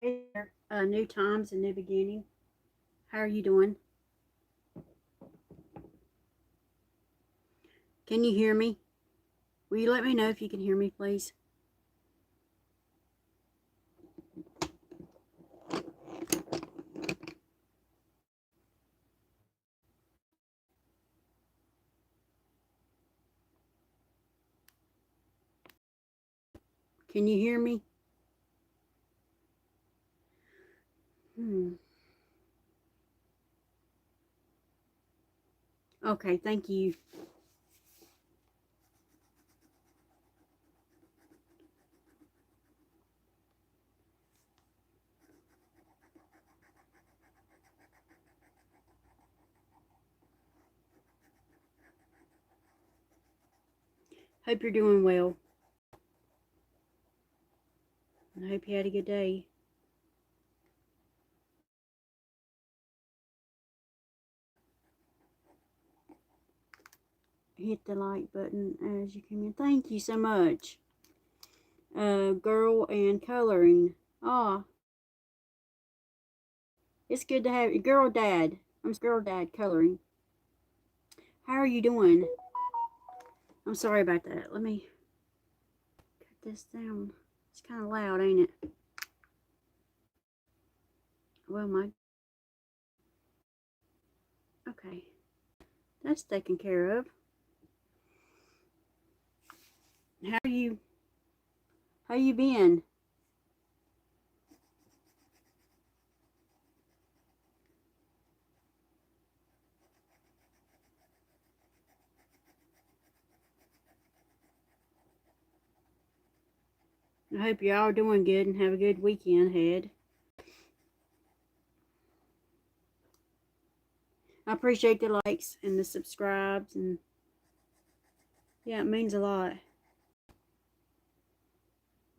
Hey there, new times and new beginning. How are you doing? Can you hear me? Will you let me know if you can hear me, please? Can you hear me? Hmm. Okay, thank you. Hope you're doing well. I hope you had a good day. Hit the like button as you come in. Thank you so much. Girl and coloring. Ah, it's good to have you. Girl dad. I'm girl dad coloring. How are you doing? I'm sorry about that. Let me cut this down. It's kind of loud, ain't it? Well, my okay. That's taken care of. How are you? How you been? I hope you're all doing good and have a good weekend ahead. I appreciate the likes and the subscribes, and yeah, it means a lot.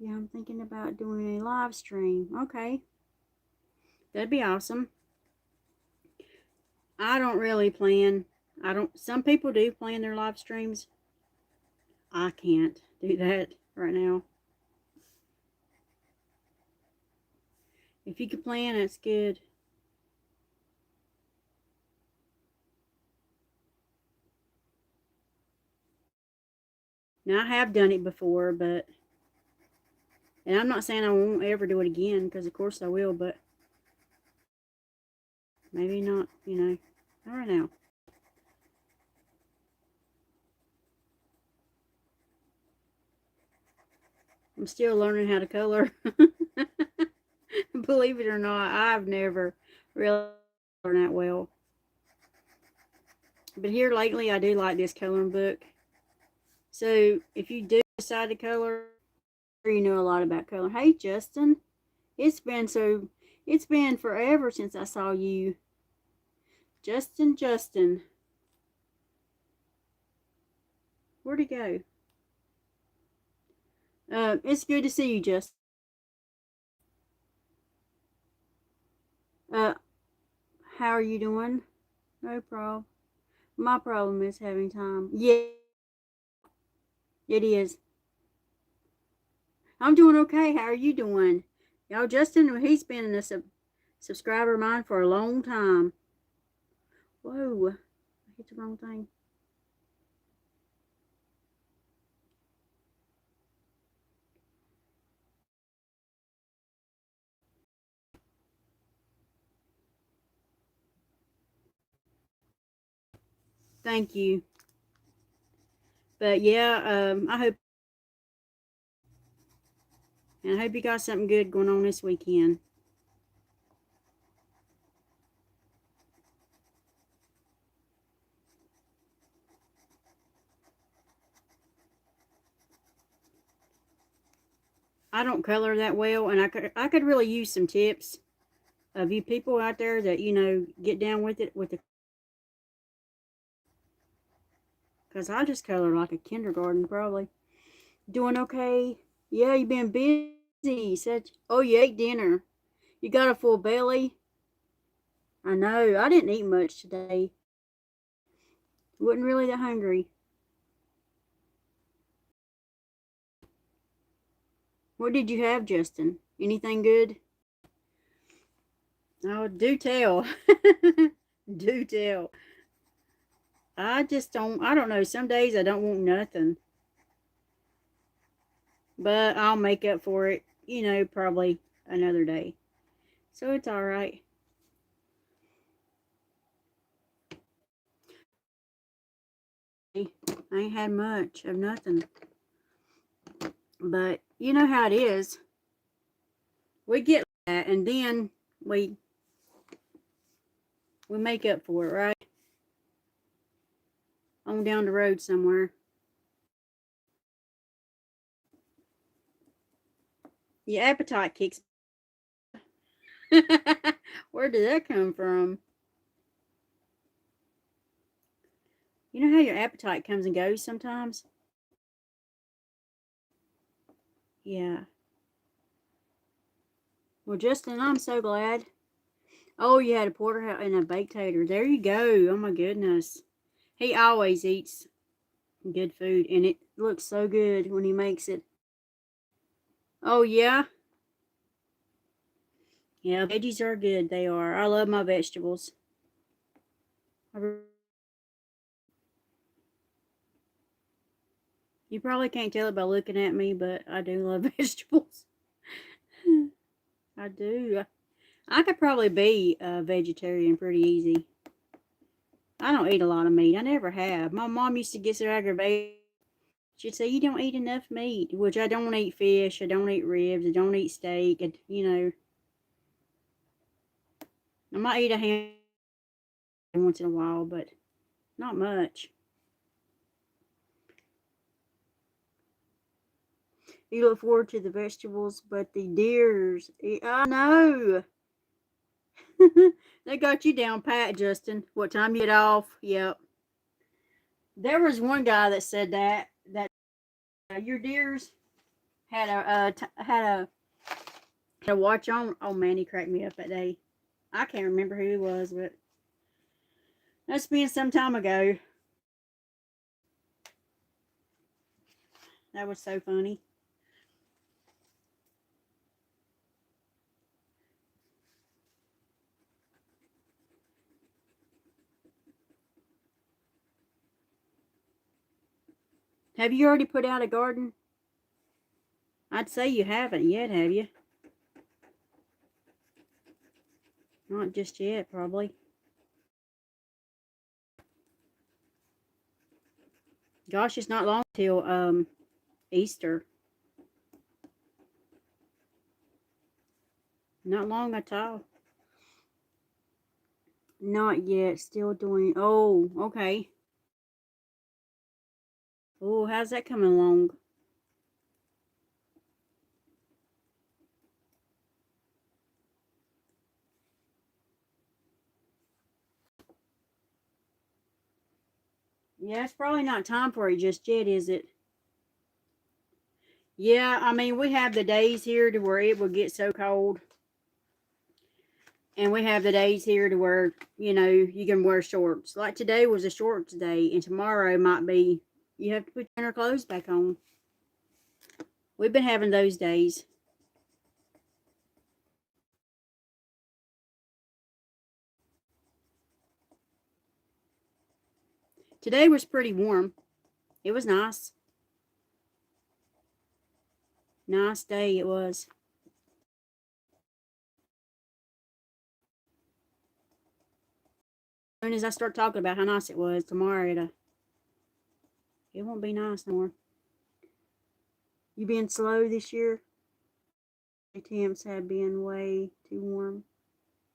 Yeah, I'm thinking about doing a live stream. Okay, that'd be awesome. I don't really plan. I don't. Some people do plan their live streams. I can't do that right now. If you could plan, that's good. Now I have done it before, but and I'm not saying I won't ever do it again, because of course I will, but maybe not. Not right now. I'm still learning how to color. Believe it or not, I've never really learned that well. But here lately, I do like this coloring book. So if you do decide to color, you know a lot about color. Hey, Justin, it's been so, it's been forever since I saw you. Justin, where'd he go? It's good to see you, Justin. Uh, how are you doing? No problem. My problem is having time. Yeah, it is. I'm doing okay. How are you doing? Y'all, Justin, he's been a subscriber of mine for a long time. Whoa, I hit the wrong thing. Thank you. But yeah, I hope you got something good going on this weekend. I don't color that well, and I could really use some tips of you people out there that, you know, get down with it with the, because I just color like a kindergarten probably. Doing okay? Yeah, you been busy. Said, oh, you ate dinner. You got a full belly? I know. I didn't eat much today. Wasn't really that hungry. What did you have, Justin? Anything good? Oh, do tell. Do tell. I don't know. Some days I don't want nothing. But I'll make up for it, you know, probably another day. So it's all right. I ain't had much of nothing. But you know how it is. We get that, and then we make up for it, right? On down the road somewhere. Your appetite kicks. Where did that come from? You know how your appetite comes and goes sometimes? Yeah. Well, Justin, I'm so glad. Oh, you had a porterhouse and a baked tater. There you go. Oh my goodness. He always eats good food, and it looks so good when he makes it. Oh yeah, yeah. Veggies are good. They are. I love my vegetables. You probably can't tell it by looking at me, but I do love vegetables. I do. I could probably be a vegetarian pretty easy. I don't eat a lot of meat. I never have. My mom used to get so aggravated. She'd say, "You don't eat enough meat," which I don't eat fish. I don't eat ribs. I don't eat steak. And, you know, I might eat a ham once in a while, but not much. You look forward to the vegetables, but the deers, I know. They got you down pat, Justin. What time you get off? Yep. There was one guy that said that your deers had a watch on. Oh man, he cracked me up that day. I can't remember who he was, but that's been some time ago. That was so funny. Have you already put out a garden? I'd say you haven't yet, have you? Not just yet, probably. Gosh, it's not long till Easter. Not long at all. Not yet. Still doing. Oh, okay. Oh, how's that coming along? Yeah, it's probably not time for it just yet, is it? Yeah, I mean, we have the days here to where it will get so cold. And we have the days here to where, you know, you can wear shorts. Like today was a shorts day, and tomorrow might be, you have to put your clothes back on. We've been having those days. Today was pretty warm. It was nice. Nice day it was. As soon as I start talking about how nice it was tomorrow, it won't be nice no more. You been slow this year? The temps have been way too warm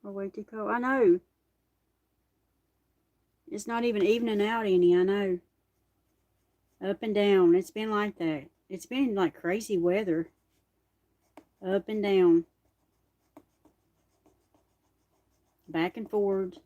or way too cold. I know. It's not even evening out any, I know. Up and down. It's been like that. It's been like crazy weather. Up and down. Back and forward.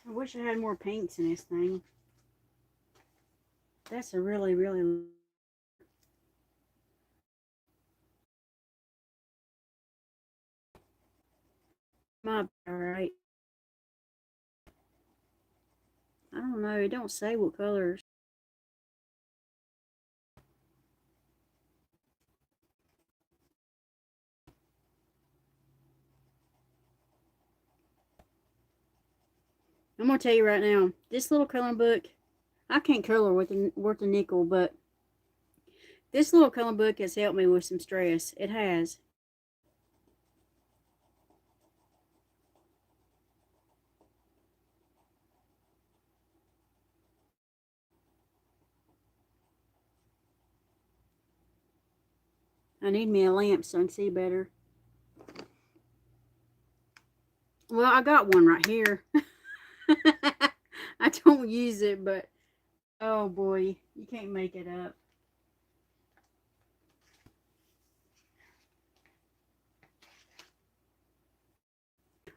I wish I had more paints in this thing. That's a really, really... Alright. I don't know. It don't say what colors. I'm going to tell you right now. This little coloring book, I can't color worth a nickel, but this little coloring book has helped me with some stress. It has. I need me a lamp so I can see better. Well, I got one right here. I don't use it, but oh boy, you can't make it up.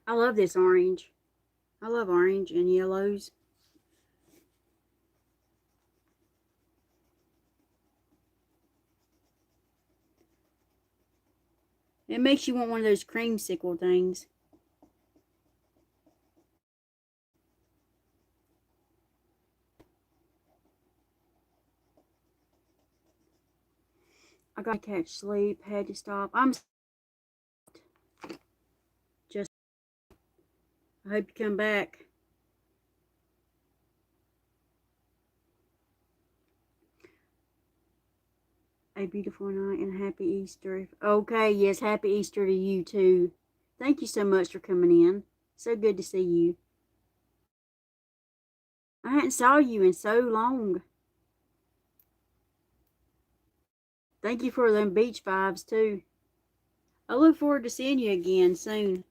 I love this orange. I love orange and yellows. It makes you want one of those creamsicle things. I gotta catch sleep. Had to stop. I'm just... I hope you come back. A beautiful night and happy Easter. Okay, yes, happy Easter to you too. Thank you so much for coming in. So good to see you. I hadn't saw you in so long. Thank you for them beach vibes too. I look forward to seeing you again soon.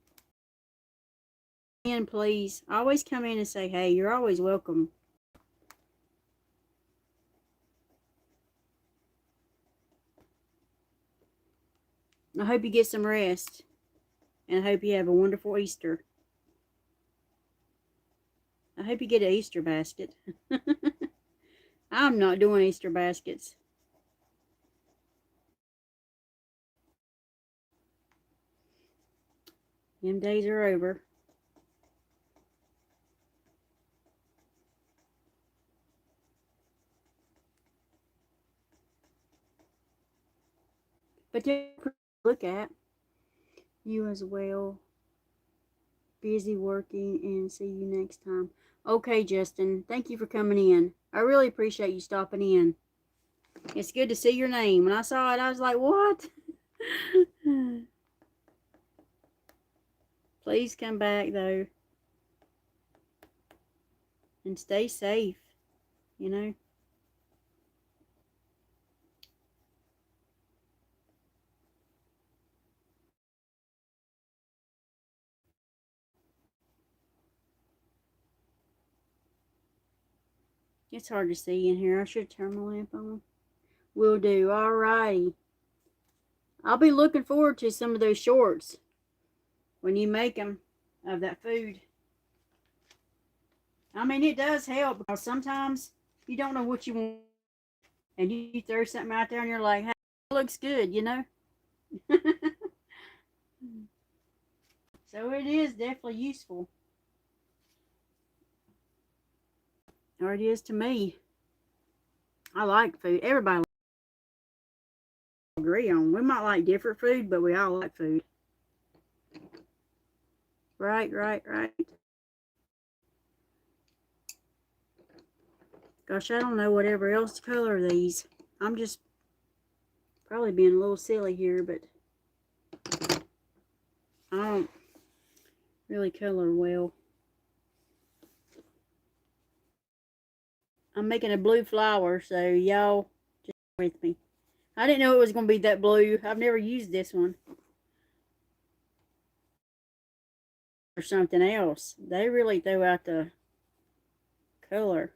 And please, always come in and say hey. You're always welcome. I hope you get some rest. And I hope you have a wonderful Easter. I hope you get an Easter basket. I'm not doing Easter baskets. Them days are over. But they're pretty to look at. You as well. Busy working, and see you next time. Okay, Justin. Thank you for coming in. I really appreciate you stopping in. It's good to see your name. When I saw it, I was like, what? Please come back, though. And stay safe, you know. It's hard to see in here. I should turn my lamp on. Will do. Alrighty. I'll be looking forward to some of those shorts when you make them of that food. I mean, it does help because sometimes you don't know what you want and you throw something out there and you're like, hey, it looks good, you know? So it is definitely useful. Or it is to me. I like food. Everybody agree on. We might like different food, but we all like food. Right. Gosh, I don't know whatever else to color these. I'm just probably being a little silly here, but I don't really color well. I'm making a blue flower, so y'all just with me. I didn't know it was going to be that blue. I've never used this one. Or something else. They really throw out the color.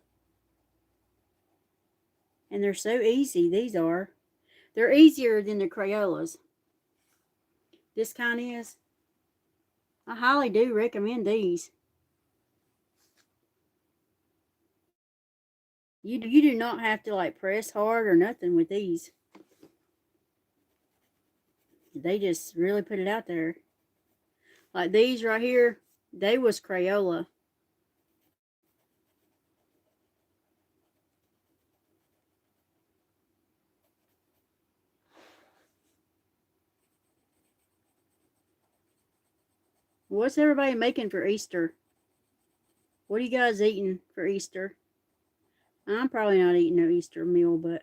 And they're so easy, these are. They're easier than the Crayolas. This kind is. I highly do recommend these. You do not have to like press hard or nothing with these. They just really put it out there. Like these right here, they was Crayola. What's everybody making for Easter? What are you guys eating for Easter? I'm probably not eating no Easter meal, but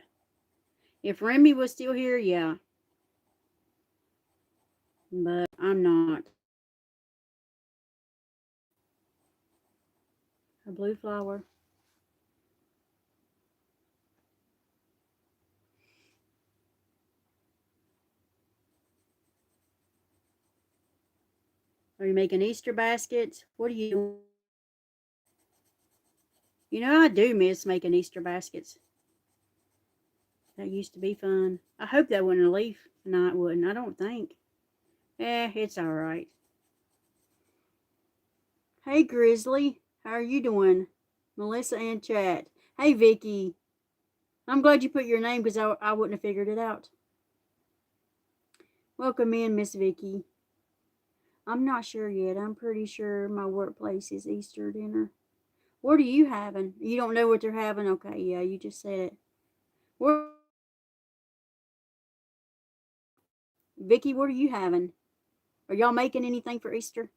if Remy was still here, yeah. But I'm not. A blue flower. Are you making Easter baskets? What are you doing? You know, I do miss making Easter baskets. That used to be fun. I hope that wasn't a leaf. No, it wouldn't. I don't think. It's alright. Hey, Grizzly. How are you doing? Melissa and Chat. Hey, Vicky. I'm glad you put your name because I wouldn't have figured it out. Welcome in, Miss Vicky. I'm not sure yet. I'm pretty sure my workplace is Easter dinner. What are you having? You don't know what they're having? Okay, yeah, you just said it. Vicky, what are you having? Are y'all making anything for Easter?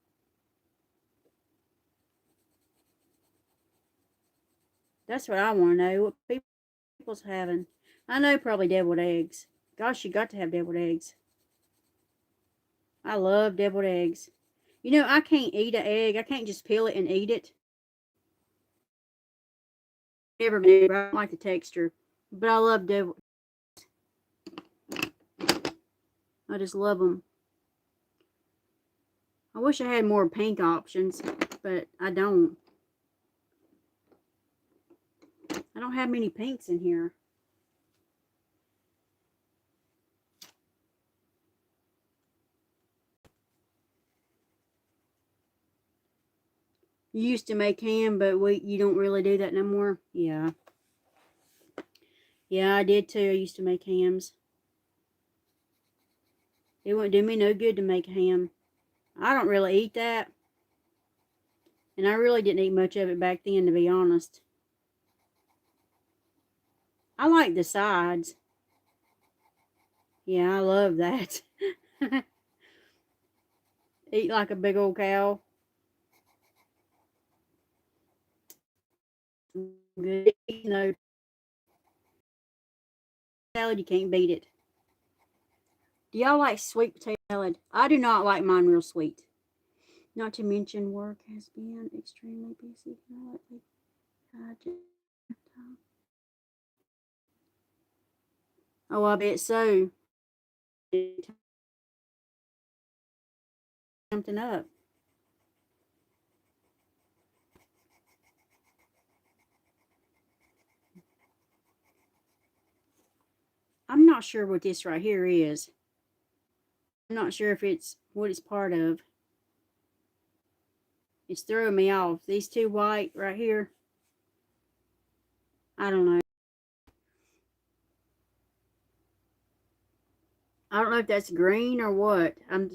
That's what I want to know. What people's having? I know probably deviled eggs. Gosh, you got to have deviled eggs. I love deviled eggs. You know, I can't eat an egg. I can't just peel it and eat it. Never do. I don't like the texture. But I love deviled. I just love them. I wish I had more pink options, but I don't. I don't have many pinks in here. You used to make ham, but you don't really do that no more? Yeah. Yeah, I did too. I used to make hams. It wouldn't do me no good to make ham. I don't really eat that. And I really didn't eat much of it back then, to be honest. I like the sides. Yeah, I love that. Eat like a big old cow. Good. No salad, you can't beat it. Do y'all like sweet potato salad? I do not like mine real sweet. Not to mention work has been extremely busy lately. Oh, I bet so. Something up. I'm not sure what this right here is. I'm not sure if it's what it's part of. It's throwing me off. These two white right here. I don't know. I don't know if that's green or what. I'm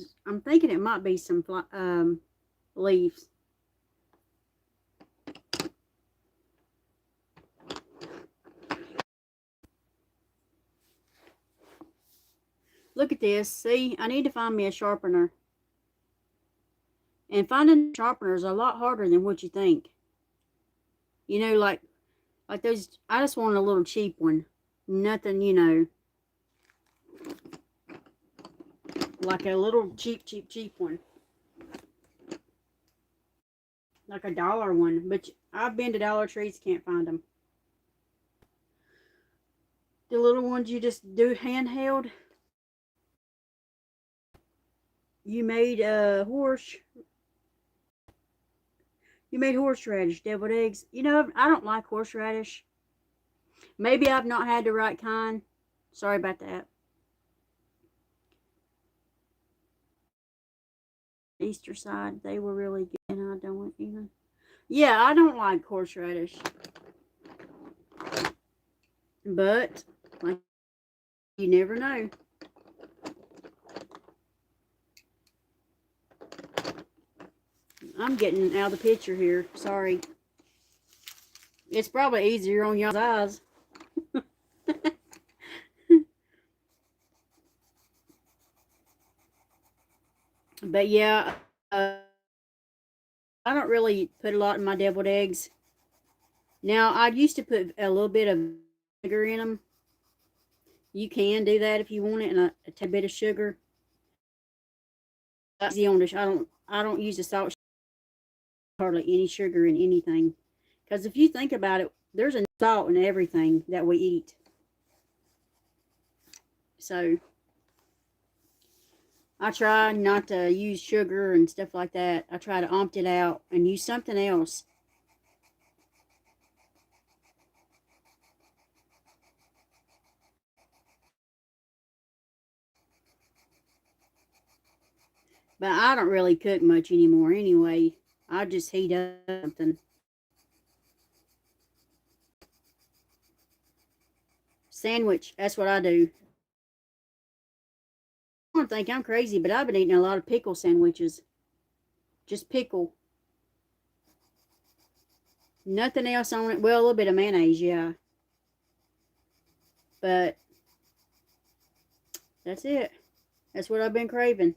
thinking it might be some leaves. Look at this. See, I need to find me a sharpener. And finding a sharpener is a lot harder than what you think. You know, like those, I just want a little cheap one. Nothing, you know, like a little cheap one. Like a dollar one. But I've been to Dollar Trees, can't find them. The little ones you just do handheld. You made you made horseradish, deviled eggs. You know, I don't like horseradish. Maybe I've not had the right kind. Sorry about that. Easter side, they were really good, and I don't even. Yeah, I don't like horseradish. But, like, you never know. I'm getting out of the picture here. Sorry. It's probably easier on y'all's eyes. But yeah, I don't really put a lot in my deviled eggs. Now, I used to put a little bit of sugar in them. You can do that if you want it, and a tad bit of sugar. That's easy on the. I don't use the salt. Hardly any sugar in anything, because if you think about it, there's enough salt in everything that we eat. So I try not to use sugar and stuff like that. I try to opt it out and use something else. But I don't really cook much anymore anyway. I just heat up something. Sandwich, that's what I do. I don't think I'm crazy, but I've been eating a lot of pickle sandwiches. Just pickle. Nothing else on it. Well, a little bit of mayonnaise, yeah. But that's it. That's what I've been craving.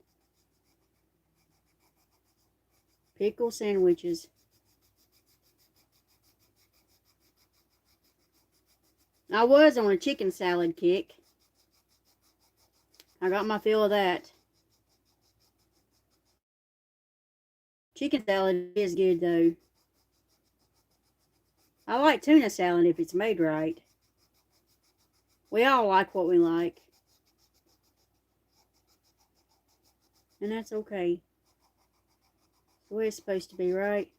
Pickle sandwiches. I was on a chicken salad kick. I got my fill of that. Chicken salad is good though. I like tuna salad if it's made right. We all like what we like. And that's okay. The way it's supposed to be, right?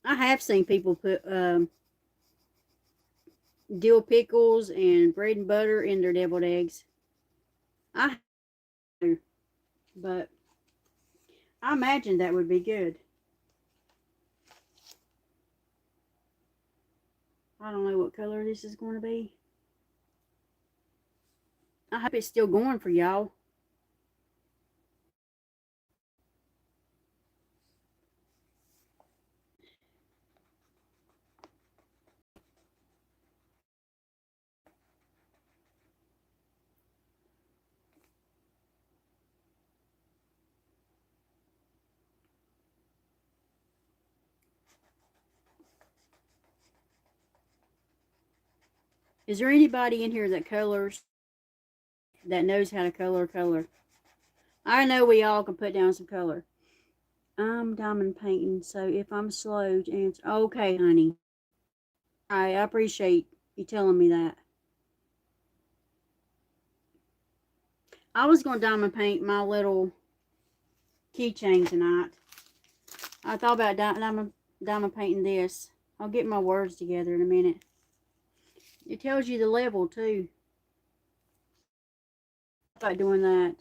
I have seen people put dill pickles and bread and butter in their deviled eggs. I do, but I imagine that would be good. I don't know what color this is going to be. I hope it's still going for y'all. Is there anybody in here that colors, that knows how to color? I know we all can put down some color. I'm diamond painting, so if I'm slow to answer. Okay, honey. I appreciate you telling me that. I was going to diamond paint my little keychain tonight. I thought about diamond painting this. I'll get my words together in a minute. It tells you the level, too. I thought doing that.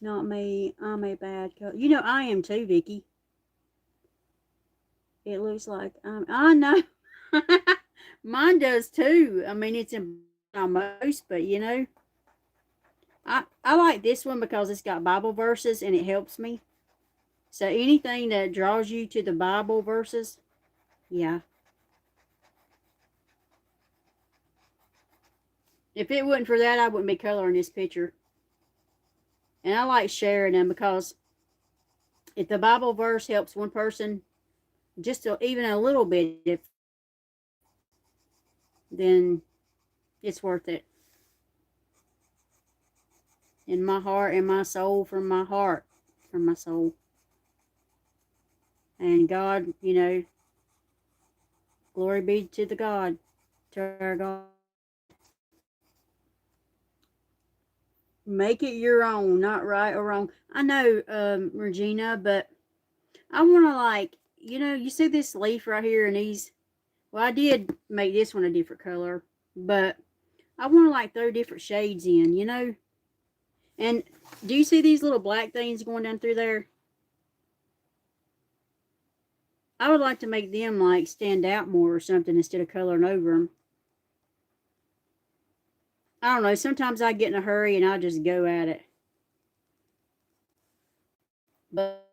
Not me. I'm a bad color. You know, I am too, Vicky. It looks like I know. Mine does too. I mean, it's in almost, but you know, I like this one because it's got Bible verses and it helps me. So anything that draws you to the Bible verses, yeah. If it wasn't for that, I wouldn't be coloring this picture. And I like sharing them because if the Bible verse helps one person just even a little bit, then it's worth it. In my heart and my soul, from my heart, from my soul. And God, glory be to the God, to our God. Make it your own, not right or wrong. I know, Regina, but I want to you see this leaf right here and these. Well, I did make this one a different color, but I want to throw different shades in. And do you see these little black things going down through there? I would like to make them stand out more or something instead of coloring over them. I don't know. Sometimes I get in a hurry and I just go at it. But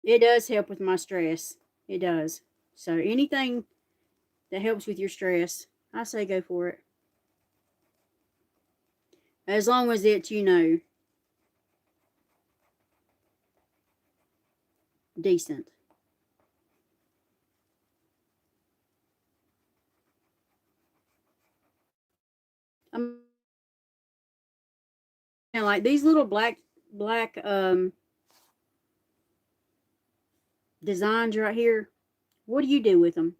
it does help with my stress. It does. So anything that helps with your stress, I say go for it. As long as it's, decent. I'm like these little black designs right here. What do you do with them?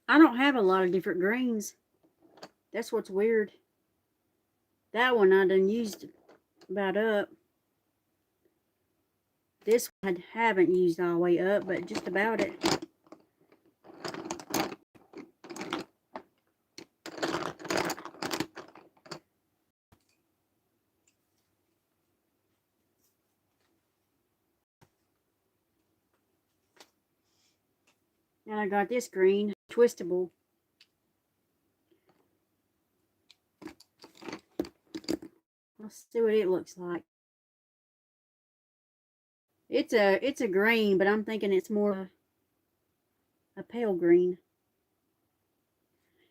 I don't have a lot of different greens. That's what's weird. That one I done used about up. This one I haven't used all the way up, but just about it. And I got this green, twistable. Let's see what it looks like. It's a green, but I'm thinking it's more a pale green.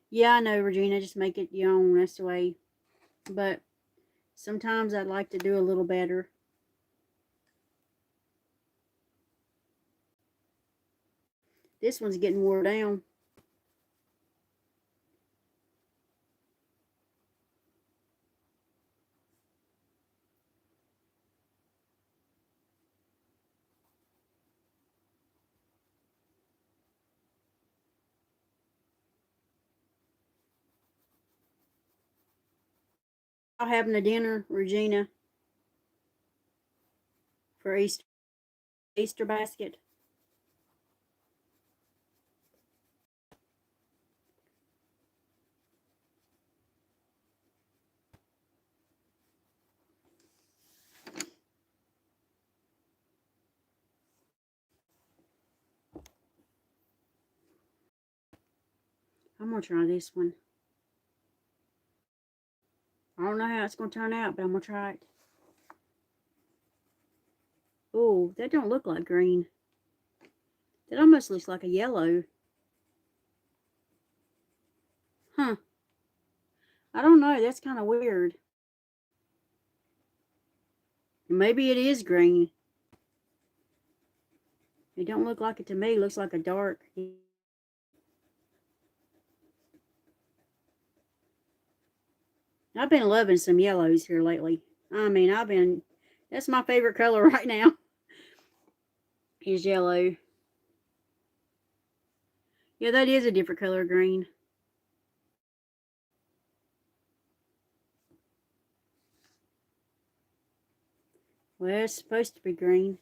Yeah, I know, Regina. Just make it your own. That's the way. But sometimes I'd like to do a little better. This one's getting wore down. I'm having a dinner, Regina, for Easter basket. I'm gonna try this one. I don't know how it's gonna turn out, but I'm gonna try it. Oh, that don't look like green. That almost looks like a yellow. Huh. I don't know. That's kind of weird. Maybe it is green. It don't look like it to me. It looks like a dark. I've been loving some yellows here lately. I mean, that's my favorite color right now. Is yellow. Yeah, that is a different color green. Well, it's supposed to be green.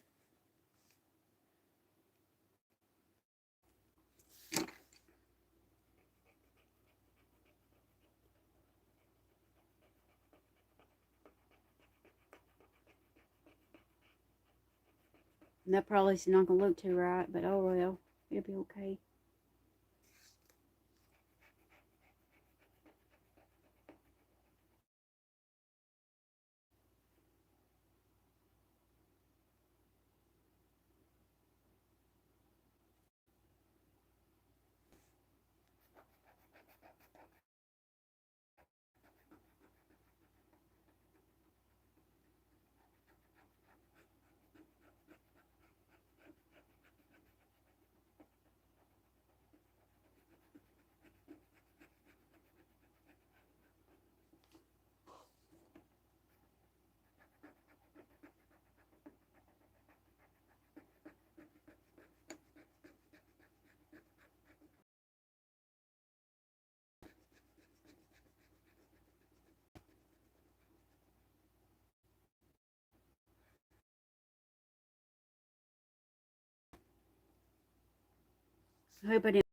And that probably is not going to look too right, but oh well. It'll be okay. I hope I didn't.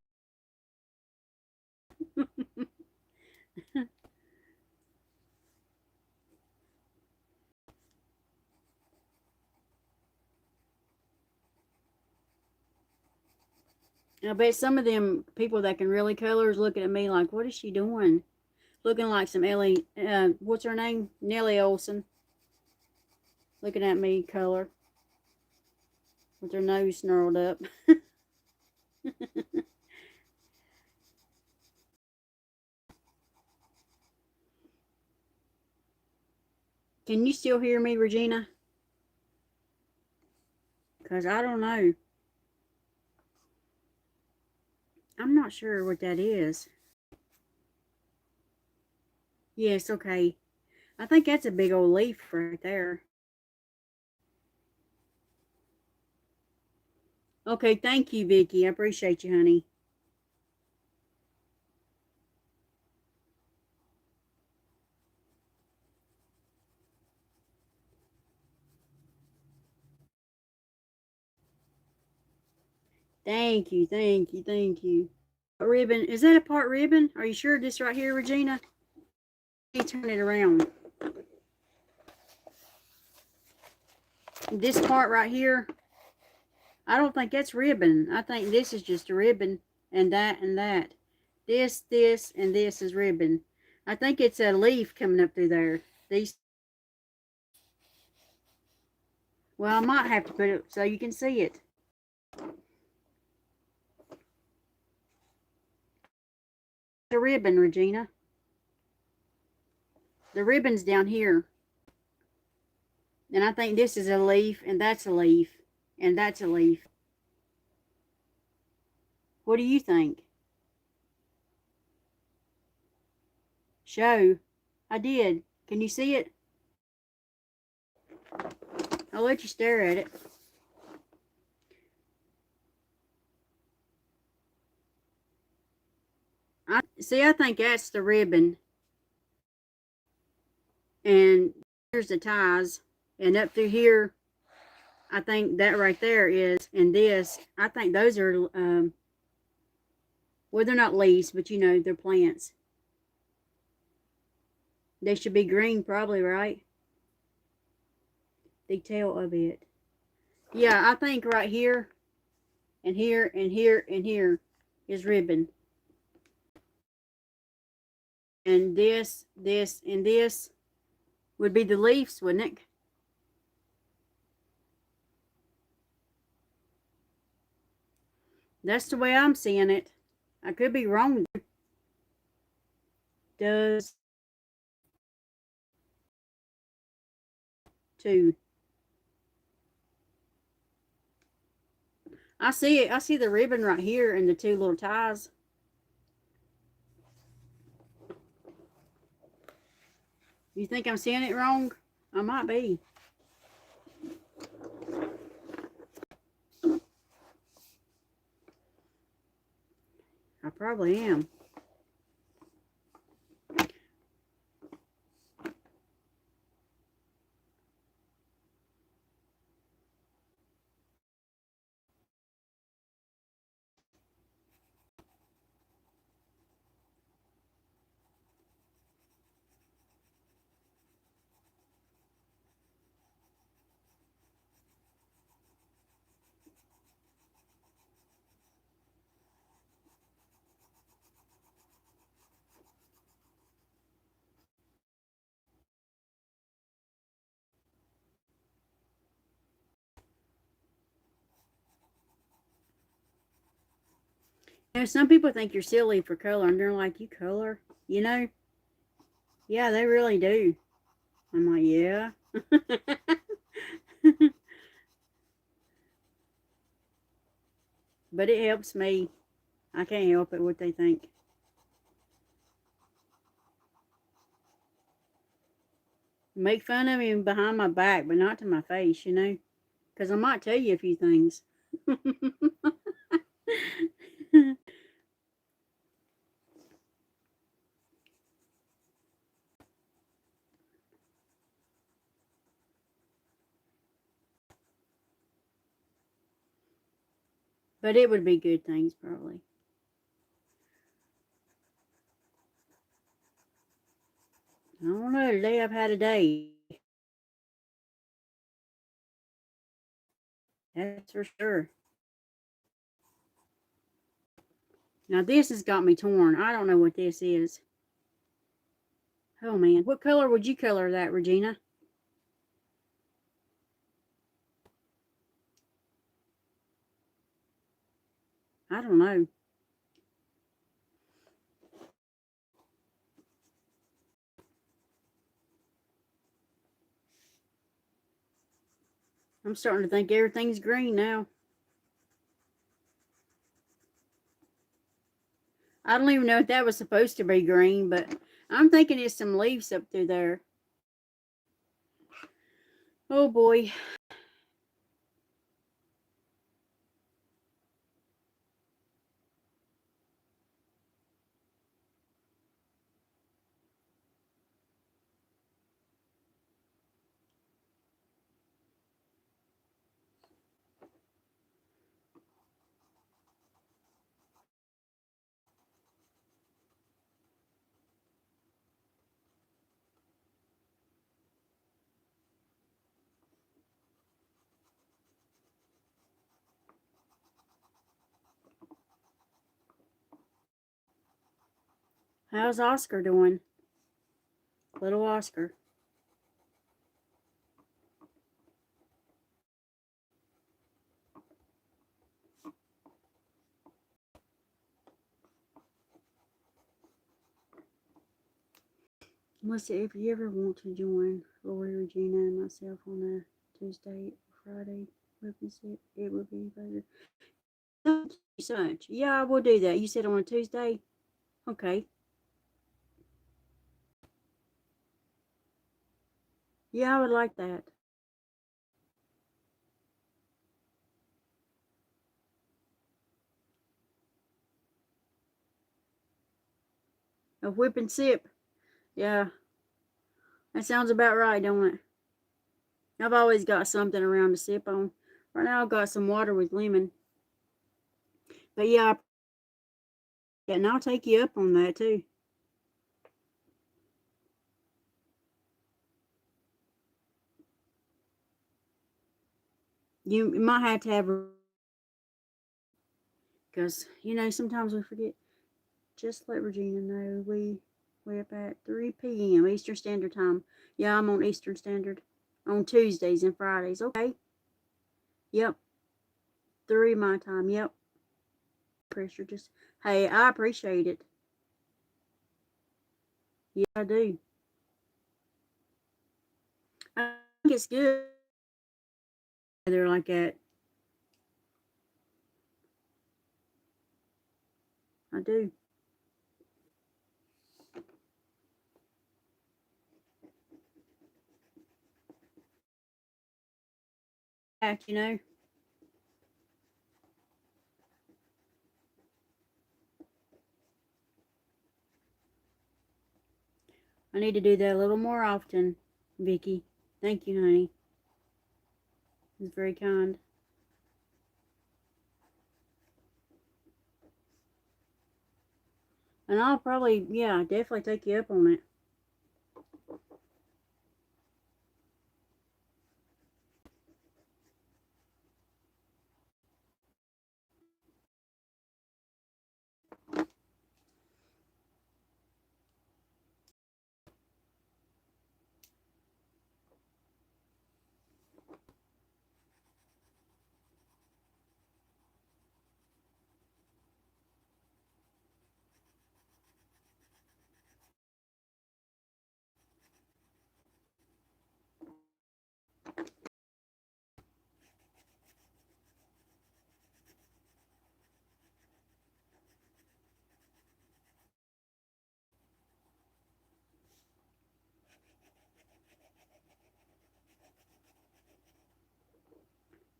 I bet some of them people that can really color is looking at me like, what is she doing? Looking like some Ellie, what's her name? Nellie Olson. Looking at me color. With their nose snarled up. Can you still hear me, Regina? Because I don't know. I'm not sure what that is. Yes, okay. I think that's a big old leaf right there. Okay, thank you, Vicky. I appreciate you, honey. Thank you, thank you, thank you. Ribbon. Is that a part ribbon? Are you sure this right here, Regina? Let me turn it around. This part right here, I don't think that's ribbon. I think this is just a ribbon, and that and that. This, and this is ribbon. I think it's a leaf coming up through there. These. Well, I might have to put it so you can see it. The ribbon, Regina. The ribbon's down here. And I think this is a leaf, and that's a leaf, and that's a leaf. What do you think? Show. I did. Can you see it? I'll let you stare at it. I think that's the ribbon. And here's the ties. And up through here, I think that right there is, and this, I think those are, well, they're not leaves, but you know, they're plants. They should be green, probably, right? Detail of it. Yeah, I think right here, and here, and here, and here is ribbon. And this, and this would be the leaves, wouldn't it? That's the way I'm seeing it. I could be wrong. Does too. I see it. I see the ribbon right here and the two little ties. You think I'm seeing it wrong? I might be. I probably am. You know, some people think you're silly for color, and they're like, you color? You know? Yeah, they really do. I'm like, yeah. But it helps me. I can't help it what they think. Make fun of me behind my back, but not to my face, you know? Because I might tell you a few things. But it would be good things, probably. I don't know. Today I've had a day. That's for sure. Now this has got me torn. I don't know what this is. Oh man. What color would you color that, Regina? I don't know. I'm starting to think everything's green now. I don't even know if that was supposed to be green, but I'm thinking it's some leaves up through there. Oh boy. How's Oscar doing? Little Oscar. Melissa, if you ever want to join Lori, Regina, and myself on a Tuesday or Friday it would be better. Thank you so much. Yeah, I will do that. You said on a Tuesday? Okay. Yeah, I would like that. A whip and sip. Yeah, that sounds about right, don't it? I've always got something around to sip on. Right now, I've got some water with lemon. But yeah, and I'll take you up on that too. You might have to have, because sometimes we forget. Just let Regina know we up at 3 p.m. Eastern Standard Time. Yeah, I'm on Eastern Standard on Tuesdays and Fridays. Okay. Yep. 3 my time. Yep. Pressure just. Hey, I appreciate it. Yeah, I do. I think it's good. They're like that. I do. Back. I need to do that a little more often, Vicky. Thank you, honey. It's very kind. And I'll probably, yeah, definitely take you up on it.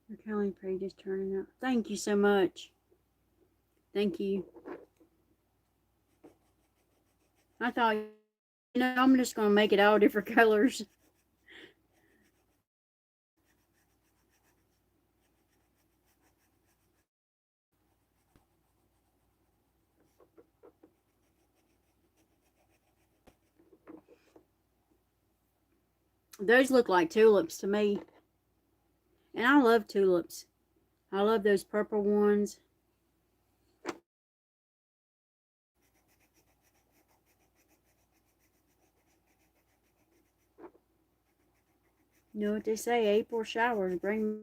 Your calendar page is turning out. Thank you so much. Thank you. I thought, I'm just going to make it all different colors. Those look like tulips to me. And I love tulips. I love those purple ones. You know what they say, April showers bring.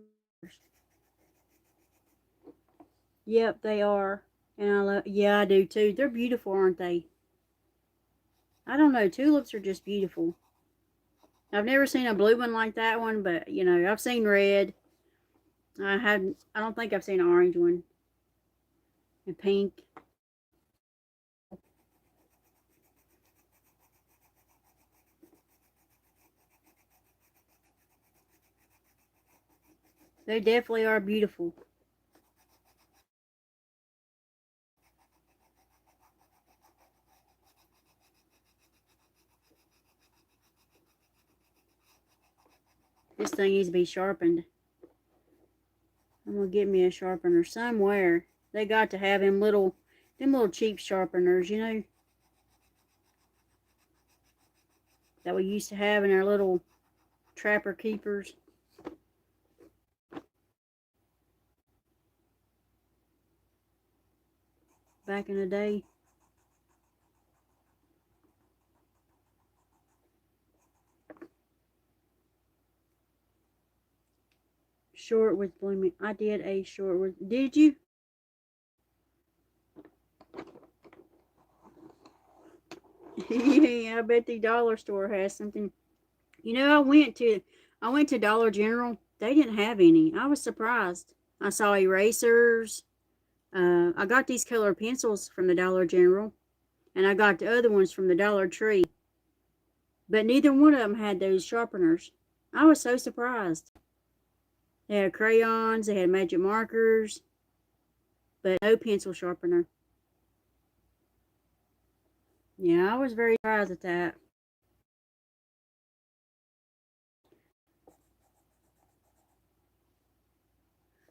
Yep, they are. And I love, yeah, I do too. They're beautiful, aren't they? I don't know, tulips are just beautiful. I've never seen a blue one like that one, but you know, I've seen red. I don't think I've seen an orange one. And pink. They definitely are beautiful. This thing needs to be sharpened. I'm gonna get me a sharpener somewhere. They got to have them little cheap sharpeners, you know, that we used to have in our little trapper keepers. Back in the day. Short with blooming. I did a short with. Did you? Yeah, I bet the dollar store has something. You know, I went to Dollar General. They didn't have any. I was surprised. I saw erasers. I got these color pencils from the Dollar General, and I got the other ones from the Dollar Tree. But neither one of them had those sharpeners. I was so surprised. They had crayons, they had magic markers, but no pencil sharpener. Yeah, I was very surprised at that.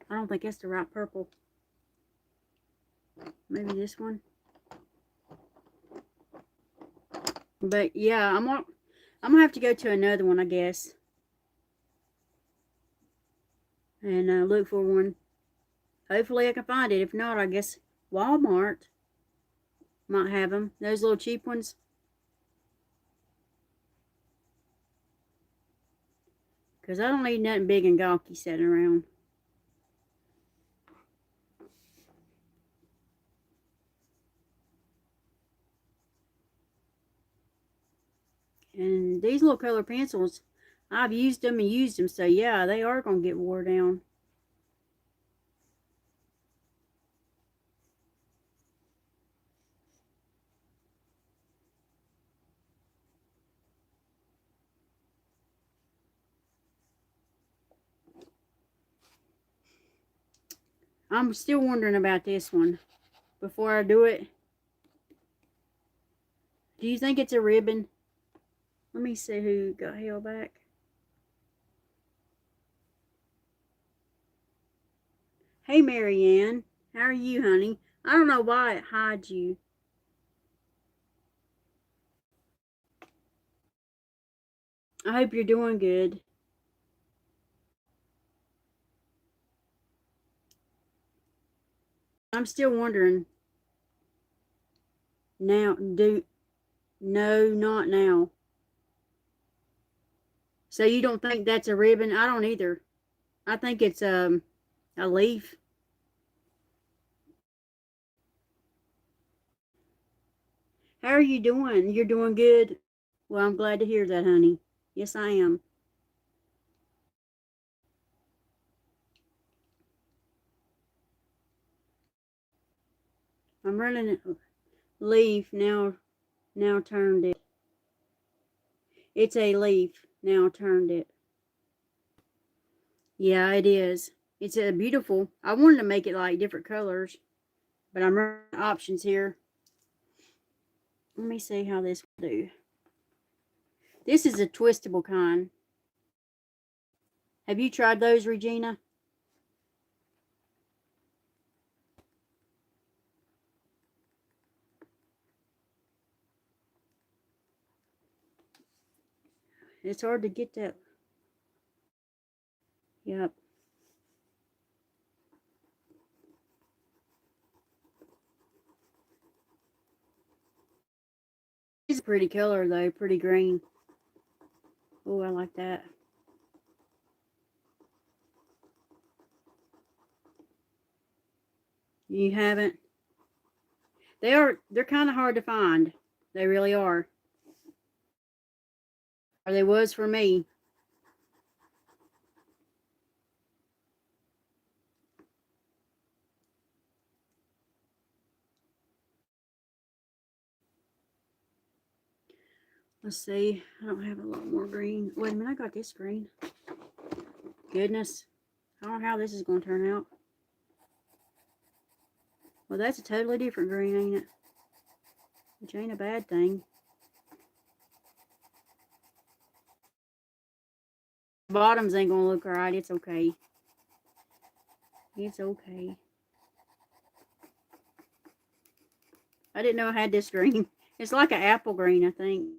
I don't think that's the right purple. Maybe this one. But yeah, I'm gonna have to go to another one, I guess, and look for one. Hopefully, I can find it. If not, I guess Walmart might have them. Those little cheap ones. Cause I don't need nothing big and gawky sitting around. And these little color pencils, I've used them and used them, so yeah, they are gonna get wore down. I'm still wondering about this one. Before I do it, do you think it's a ribbon? Let me see who got held back. Hey, Marianne. How are you, honey? I don't know why it hides you. I hope you're doing good. I'm still wondering. Now, no, not now. So you don't think that's a ribbon? I don't either. I think it's a leaf. How are you doing? You're doing good. Well, I'm glad to hear that, honey. Yes, I am. I'm running a leaf now. Now turned it. It's a leaf now turned it. Yeah, it is. It's a beautiful. I wanted to make it like different colors, but I'm running options here. Let me see how this will do. This is a twistable kind. Have you tried those, Regina? It's hard to get that. Yep. It's a pretty color though, pretty green. Oh, I like that. You haven't? They're kind of hard to find. They really are. Or they was for me. Let's see. I don't have a lot more green. Wait a minute, I got this green. Goodness. I don't know how this is going to turn out. Well, that's a totally different green, ain't it? Which ain't a bad thing. Bottoms ain't going to look right. It's okay. It's okay. I didn't know I had this green. It's like an apple green, I think.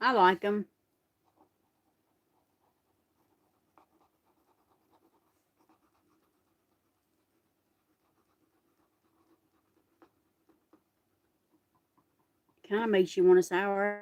I like them. Kind of makes you want to sour.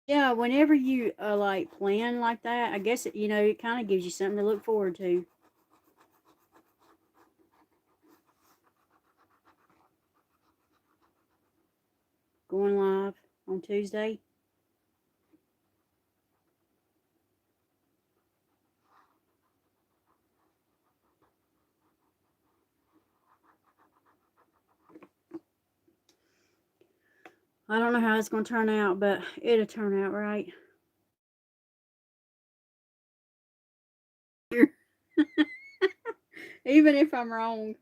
Yeah, whenever you like plan like that, I guess it kind of gives you something to look forward to. Going live on Tuesday. I don't know how it's going to turn out, but it'll turn out right. Even if I'm wrong.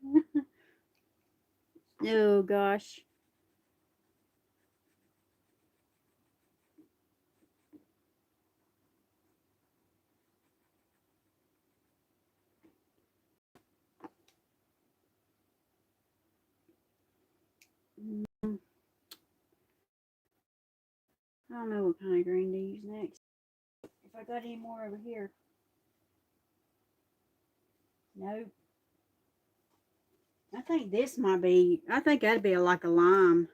Oh, gosh. I don't know what kind of green to use next. If I got any more over here. Nope. I think this might be, I think that'd be like a lime.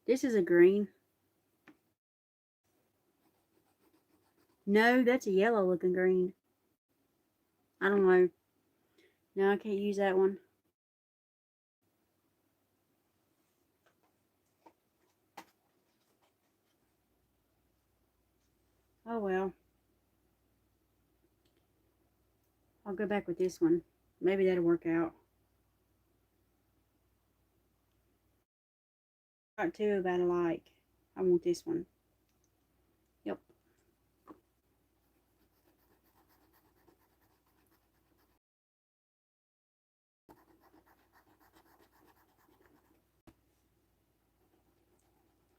This is a green. No, that's a yellow looking green. I don't know. No, I can't use that one. Oh well. I'll go back with this one. Maybe that'll work out. Got two about alike. I want this one. Yep.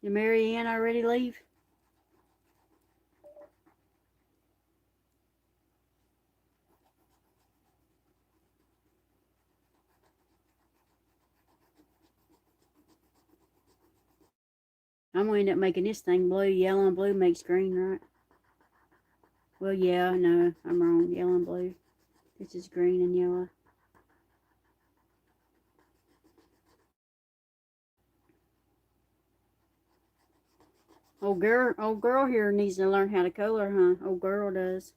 Did Mary Ann already leave? I'm going to end up making this thing blue. Yellow and blue makes green, right? Well, yeah, no, I'm wrong. Yellow and blue. This is green and yellow. Old girl here needs to learn how to color, huh? Old girl does.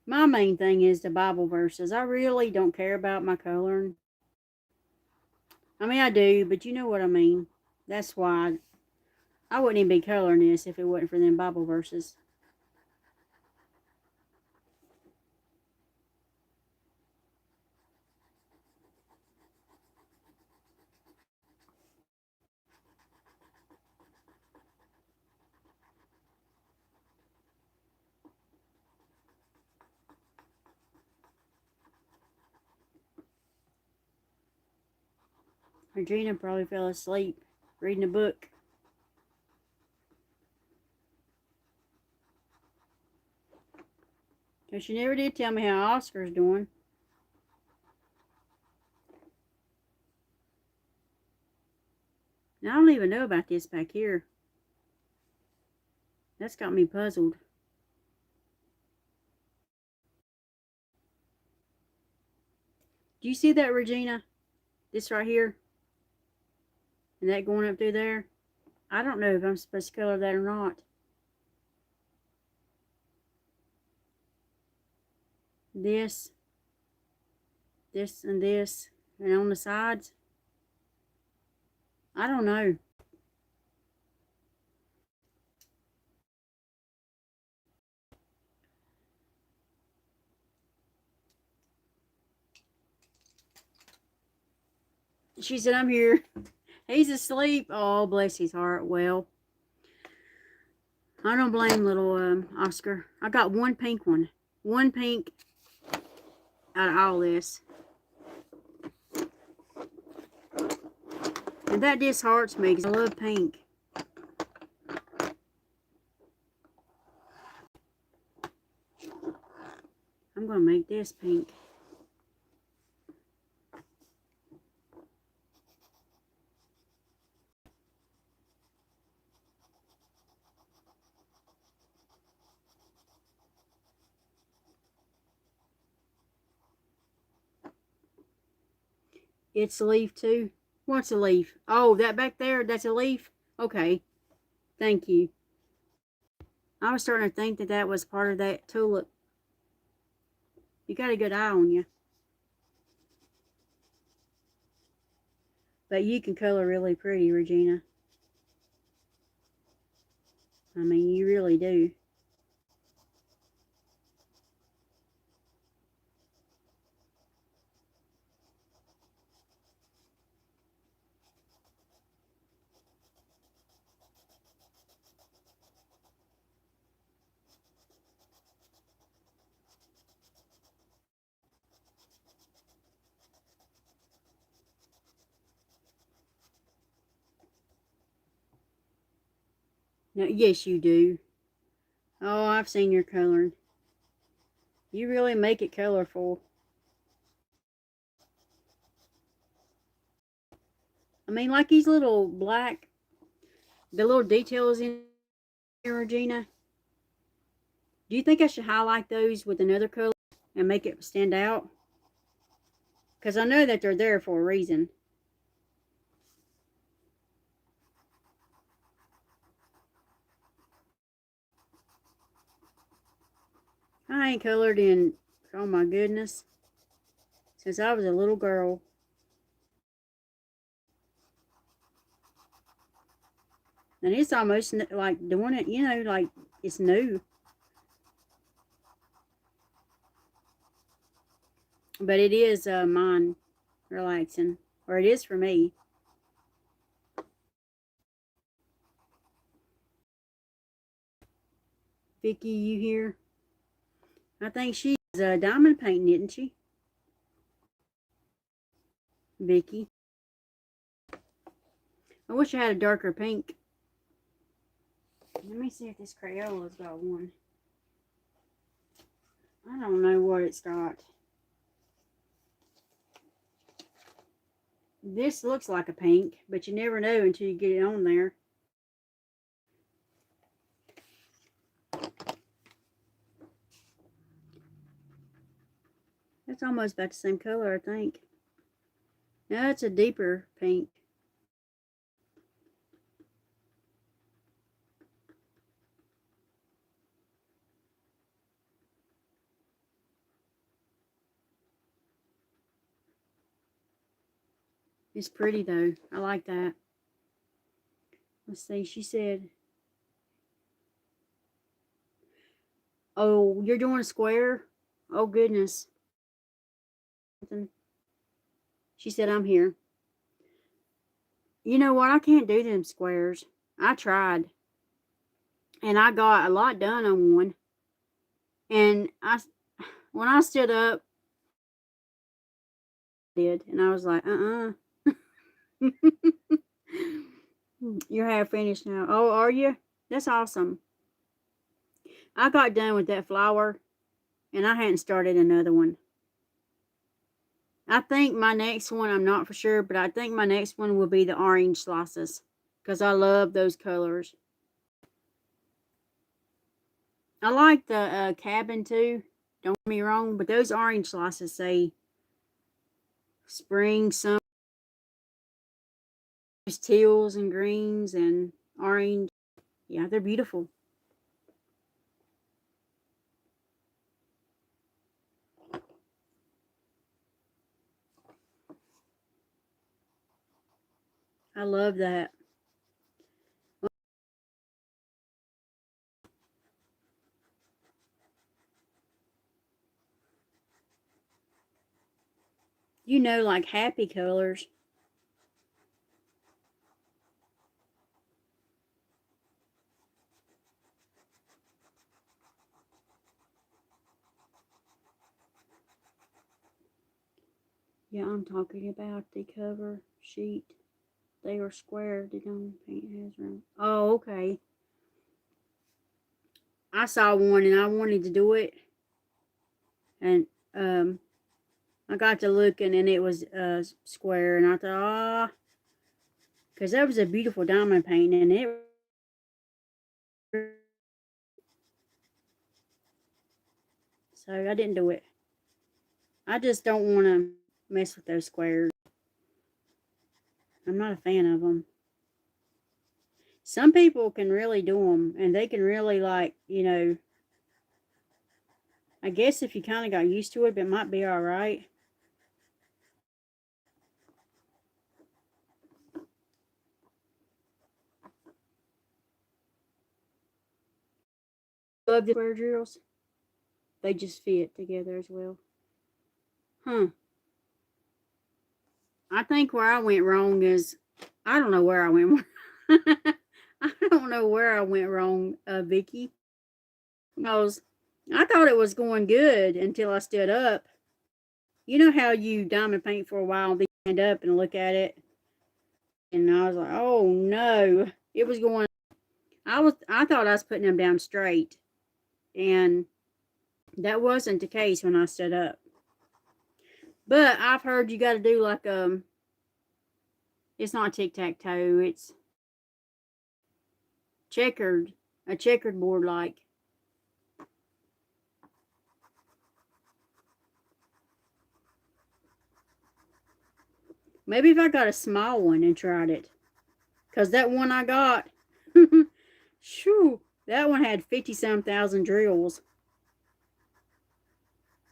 My main thing is the Bible verses. I really don't care about my coloring. I mean, I do, but you know what I mean. That's why I wouldn't even be coloring this if it wasn't for them Bible verses. Regina probably fell asleep reading a book. Because she never did tell me how Oscar's doing. Now, I don't even know about this back here. That's got me puzzled. Do you see that, Regina? This right here? And that going up through there? I don't know if I'm supposed to color that or not. This, and this, and on the sides. I don't know. She said, I'm here. He's asleep. Oh, bless his heart. Well, I don't blame little Oscar. I got one pink one. One pink out of all this. And that disheartens me because I love pink. I'm going to make this pink. It's a leaf too. What's a leaf? Oh, that back there, that's a leaf? Okay. Thank you. I was starting to think that that was part of that tulip. You got a good eye on you. But you can color really pretty, Regina. I mean, you really do. No, yes, you do. Oh, I've seen your coloring. You really make it colorful. I mean, like these little black, the little details in here, Regina. Do you think I should highlight those with another color and make it stand out? Because I know that they're there for a reason. I ain't colored in, oh my goodness, since I was a little girl. And it's almost like doing it, you know, like it's new. But it is mind relaxing, or it is for me. Vicky, you here? I think she's diamond painting, isn't she? Vicky. I wish I had a darker pink. Let me see if this Crayola's got one. I don't know what it's got. This looks like a pink, but you never know until you get it on there. That's almost about the same color, I think. No, it's a deeper pink. It's pretty though. I like that. Let's see, she said, oh, you're doing a square? Oh, goodness. She said, I'm here. You know what? I can't do them squares. I tried. And I got a lot done on one. And when I stood up, I did. And I was like, You're half finished now. Oh, are you? That's awesome. I got done with that flower and I hadn't started another one. I think my next one, I'm not for sure, but I think my next one will be the orange slices because I love those colors. I like the cabin too. Don't get me wrong, but those orange slices say spring, summer, teals and greens and orange. Yeah, they're beautiful. I love that. You know, like happy colors. Yeah, I'm talking about the cover sheet. They are square. The don't paint has room. Oh, okay. I saw one and I wanted to do it, and I got to looking and it was square, and I thought, ah, because that was a beautiful diamond paint, and it. So I didn't do it. I just don't want to mess with those squares. I'm not a fan of them. Some people can really do them, and they can really like, I guess if you kind of got used to it, it might be all right. Love the square drills. They just fit together as well. Huh. I think where I went wrong is, I don't know where I went wrong. I don't know where I went wrong, Vicky. Because I thought it was going good until I stood up. You know how you diamond paint for a while and then stand up and look at it? And I was like, oh no. It was going, I thought I was putting them down straight. And that wasn't the case when I stood up. But I've heard you gotta do like it's not tic-tac-toe, it's checkered, a checkered board like. Maybe if I got a small one and tried it. Because that one I got, shoo, that one had 50-some thousand drills.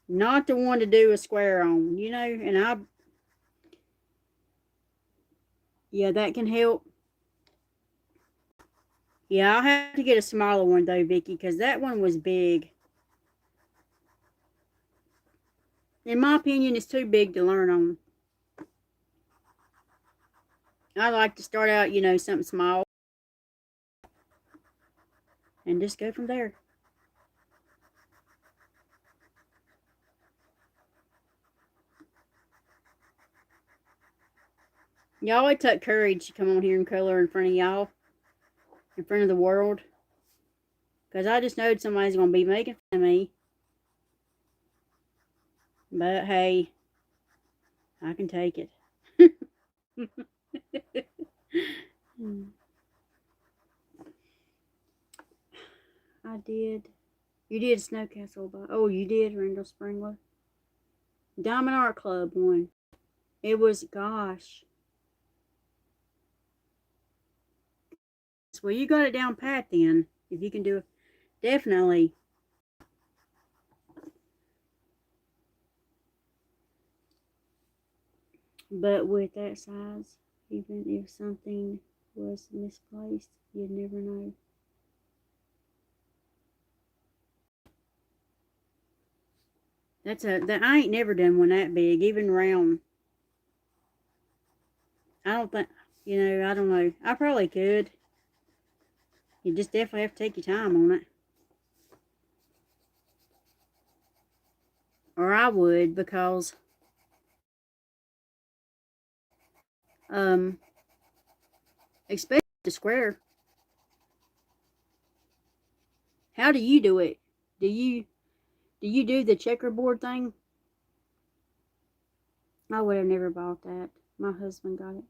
Not the one to do a square on, and yeah, that can help. Yeah, I'll have to get a smaller one though, Vicky, because that one was big. In my opinion, it's too big to learn on. I like to start out, something small and just go from there. Y'all, it took courage to come on here and color in front of y'all, in front of the world. Because I just knowed somebody's going to be making fun of me. But hey, I can take it. I did. You did Snowcastle, but oh, you did Randall Springler. Diamond Art Club one. It was, gosh. Well, you got it down pat then. If you can do it, definitely. But with that size, even if something was misplaced, you'd never know. That I ain't never done one that big, even round. I don't think, I don't know. I probably could. You just definitely have to take your time on it. Or I would, because Especially the square. How do you do it? Do you do the checkerboard thing? I would have never bought that. My husband got it.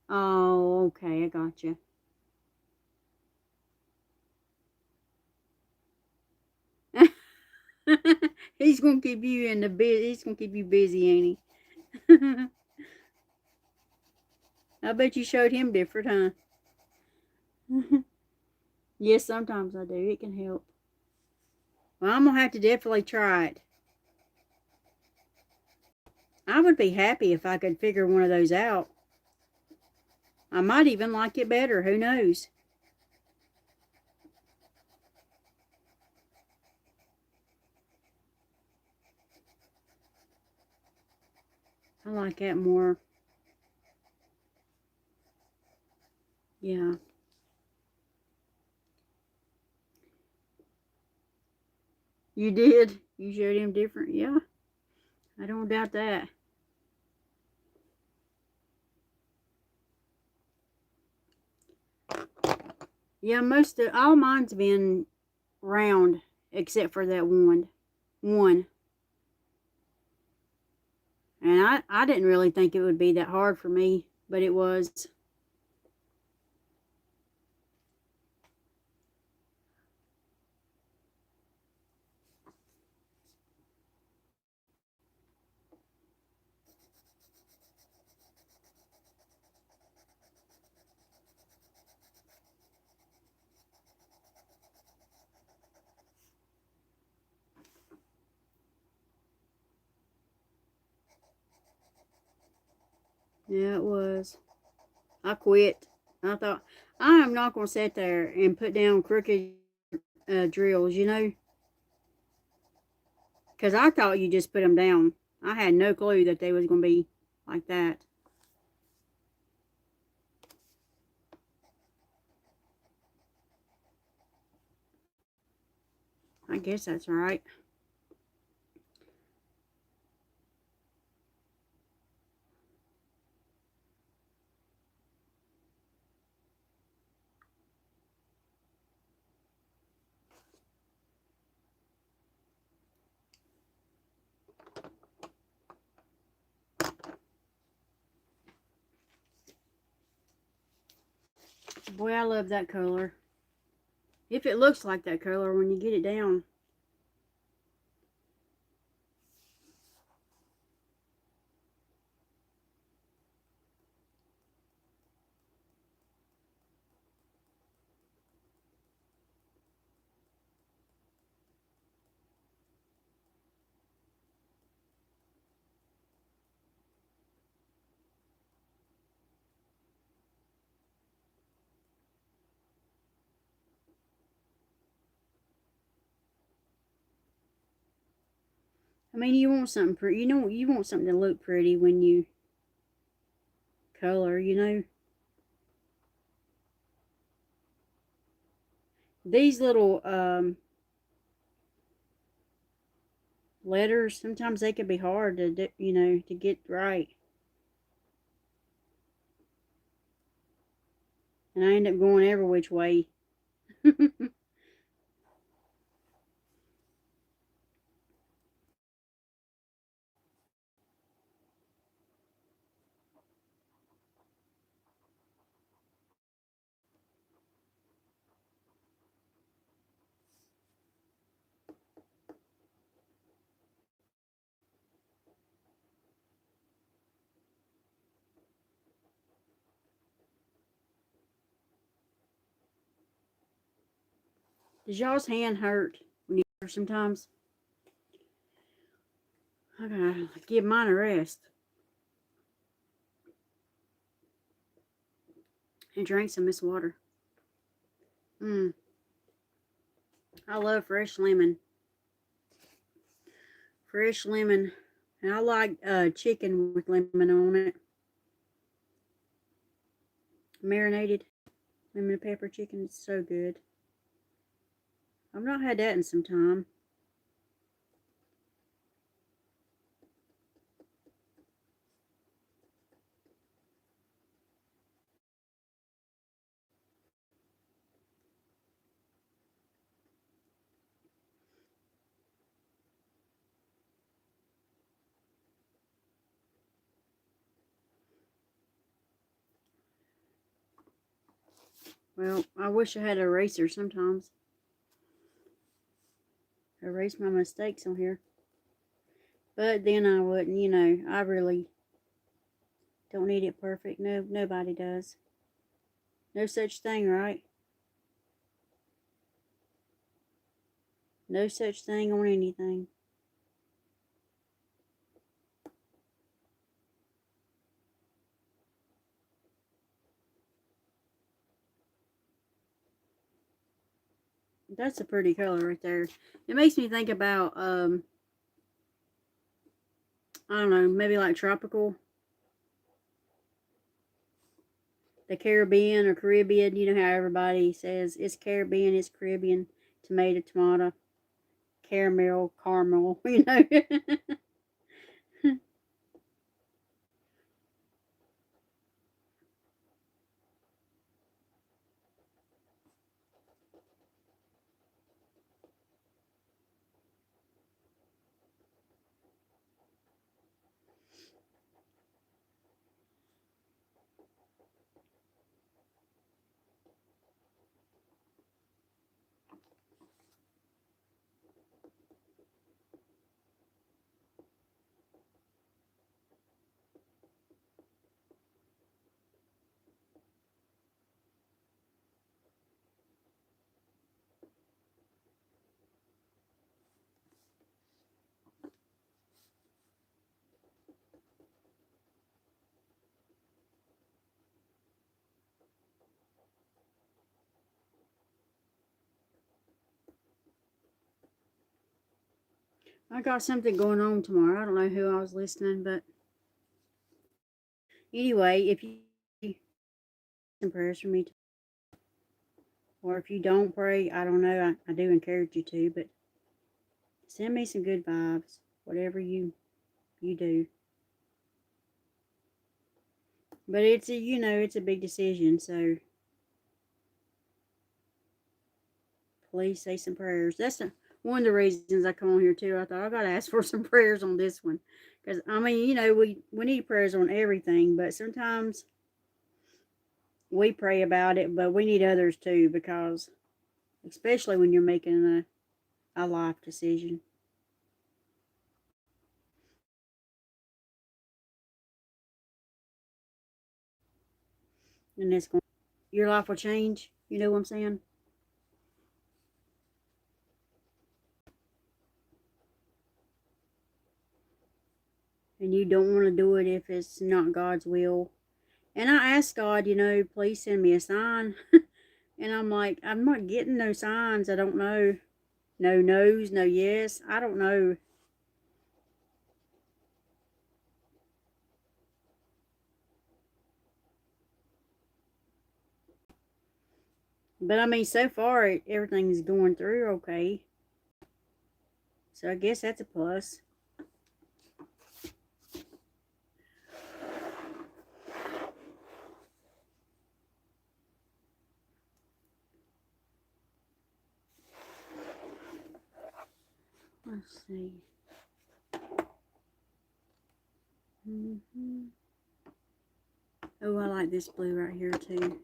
Oh, okay, I got you. He's gonna keep you in the bit. He's gonna keep you busy, ain't he? I bet you showed him different, huh? Yes, sometimes I do. It can help. Well, I'm gonna have to definitely try it. I would be happy if I could figure one of those out. I might even like it better. Who knows? I like that more. Yeah. You did? You showed him different? Yeah. I don't doubt that. Yeah, all mine's been round except for that one. One. And I didn't really think it would be that hard for me, but it was. Yeah, it was. I quit. I thought, I am not going to sit there and put down crooked drills, because I thought you just put them down. I had no clue that they was going to be like that. I guess that's right. Boy, I love that color. If it looks like that color when you get it down. I mean, you want something pretty. You want something to look pretty when you color. These little letters, sometimes they can be hard to get right. And I end up going every which way. Does y'all's hand hurt when you color sometimes? I gotta give mine a rest and drink some of this water. Mmm. I love fresh lemon. Fresh lemon. And I like chicken with lemon on it. Marinated lemon and pepper chicken. It's so good. I've not had that in some time. Well, I wish I had an eraser sometimes. Erase my mistakes on here. But then I wouldn't, you know, I really don't need it perfect. No, nobody does. No such thing, right? No such thing on anything. That's a pretty color right there. It makes me think about, I don't know, maybe like tropical. The Caribbean or Caribbean, you know how everybody says it's Caribbean, it's Caribbean, tomato, caramel, you know. I got something going on tomorrow. I don't know who I was listening, but anyway, if you some prayers for me, or if you don't pray, I don't know. I do encourage you to, but send me some good vibes, whatever you do. But it's a it's a big decision, so please say some prayers. That's one of the reasons I come on here too. I thought I gotta ask for some prayers on this one, because I mean we need prayers on everything, but sometimes we pray about it, but we need others too, because especially when you're making a life decision. And it's going your life will change. You know what I'm saying? And you don't want to do it if it's not God's will. And I asked God, please send me a sign. And I'm like, I'm not getting no signs. I don't know. No no's, no yes. I don't know. But I mean, so far, everything's going through okay. So I guess that's a plus. Let's see. Oh, I like this blue right here too.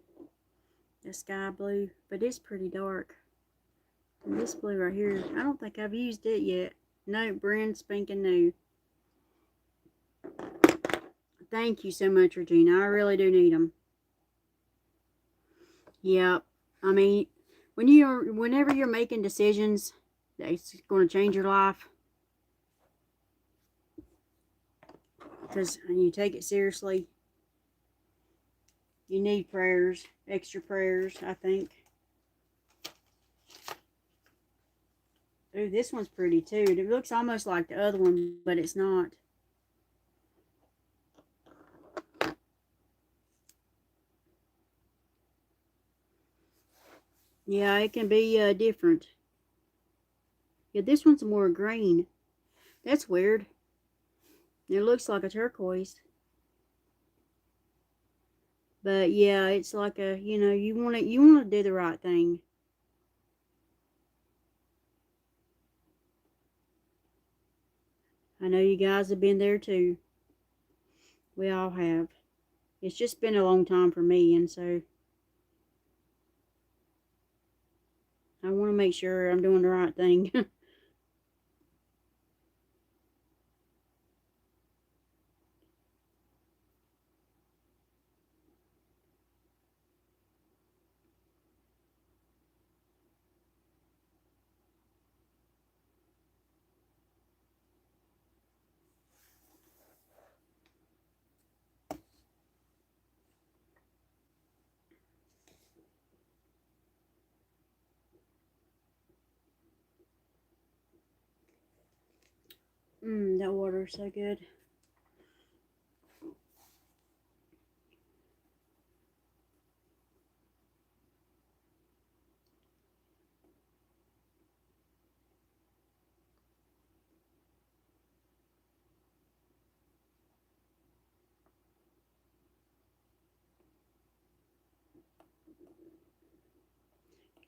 The sky blue, but it's pretty dark. And this blue right here, I don't think I've used it yet. No, brand spanking new. Thank you so much, Regina. I really do need them. Yep. I mean, whenever you're making decisions that's going to change your life, because you take it seriously, you need prayers, extra prayers, I think. Ooh, this one's pretty too. It looks almost like the other one, but it's not. Yeah, it can be different. Yeah, this one's more green. That's weird. It looks like a turquoise. But yeah, it's like you want to do the right thing. I know you guys have been there too. We all have. It's just been a long time for me, and so I want to make sure I'm doing the right thing. That water is so good.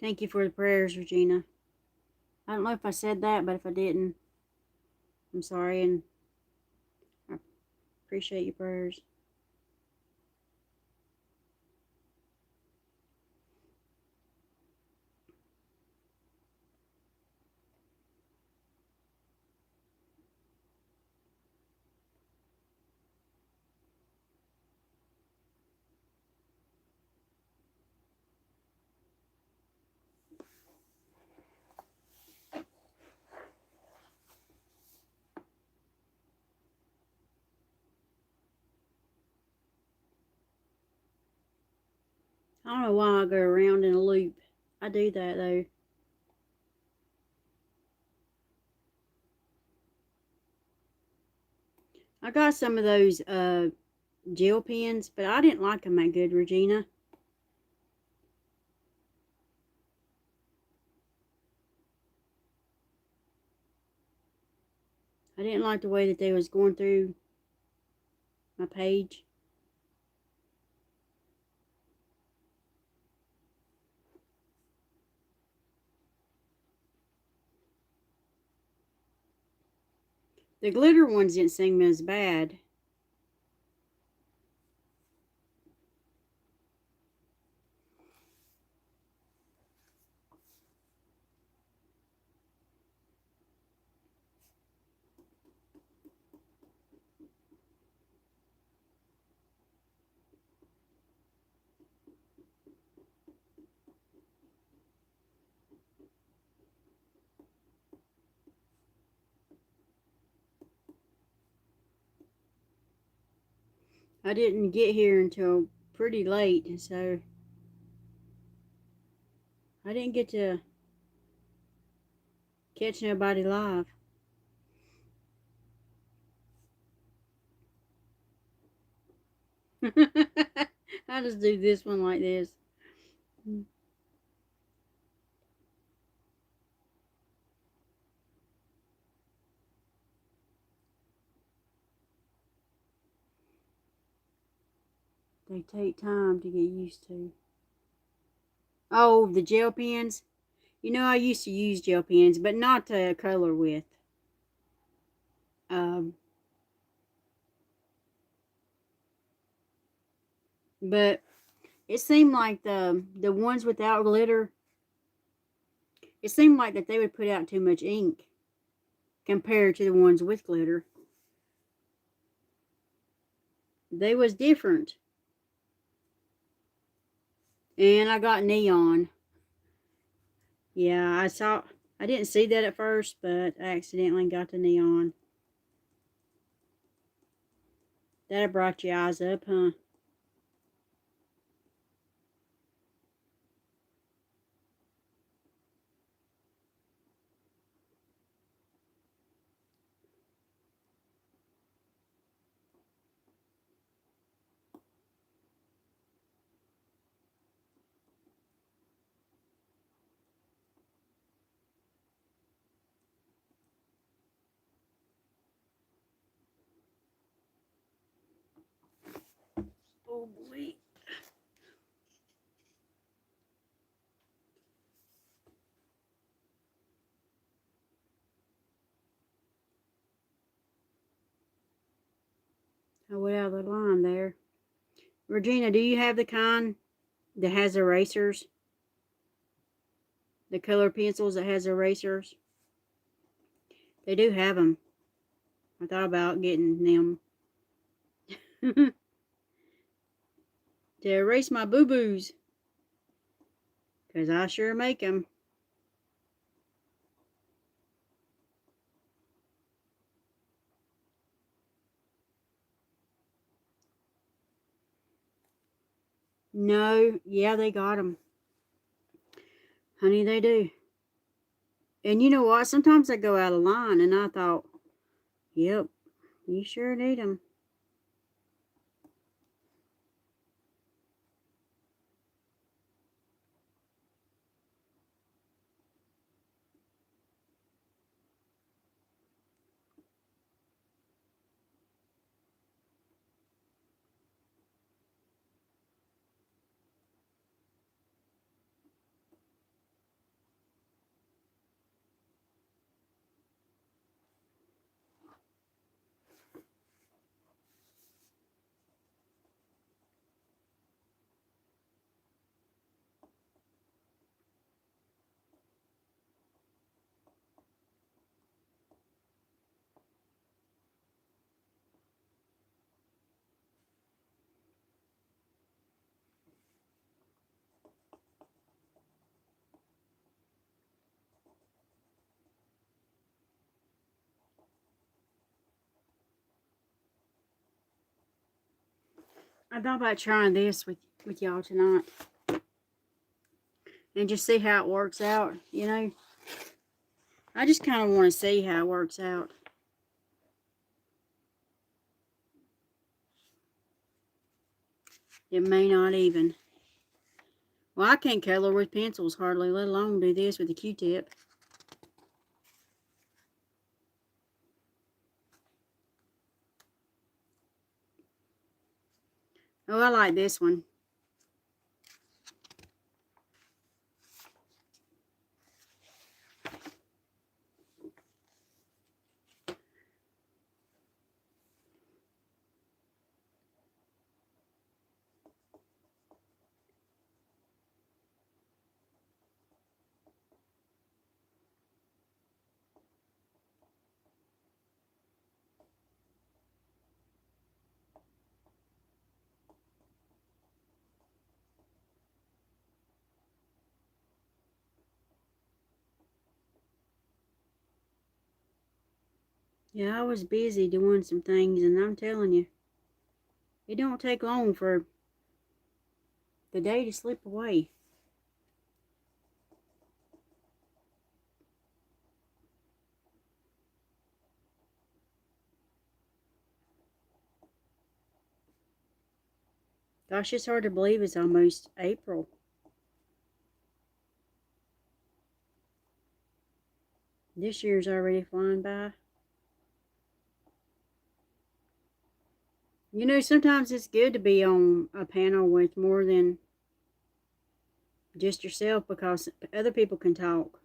Thank you for the prayers, Regina. I don't know if I said that, but if I didn't, I'm sorry, and I appreciate your prayers. I don't know why I go around in a loop. I do that though. I got some of those gel pens, but I didn't like them that good, Regina. I didn't like the way that they was going through my page. The glitter ones didn't seem as bad. I didn't get here until pretty late, so I didn't get to catch nobody live. I just do this one like this. They take time to get used to. Oh, the gel pens. You know, I used to use gel pens, but not to color with. Um, but it seemed like the ones without glitter, it seemed like that they would put out too much ink compared to the ones with glitter. They was different. And I got neon. Yeah, I didn't see that at first, but I accidentally got the neon. That brought your eyes up, huh? Oh boy. I went out of the line there. Regina, do you have the kind that has erasers? the color pencils that has erasers. They do have them. I thought about getting them to erase my boo-boos, because I sure make them. No, yeah, they got them. Honey, they do. And you know what? Sometimes I go out of line, and I thought, yep, you sure need them. I thought about trying this with y'all tonight. And just see how it works out, you know. I just kind of want to see how it works out. It may not even. Well, I can't color with pencils hardly, let alone do this with a Q-tip. Oh, I like this one. Yeah, I was busy doing some things, and I'm telling you, it don't take long for the day to slip away. Gosh, it's hard to believe it's almost April. This year's already flying by. You know, sometimes it's good to be on a panel with more than just yourself, because other people can talk.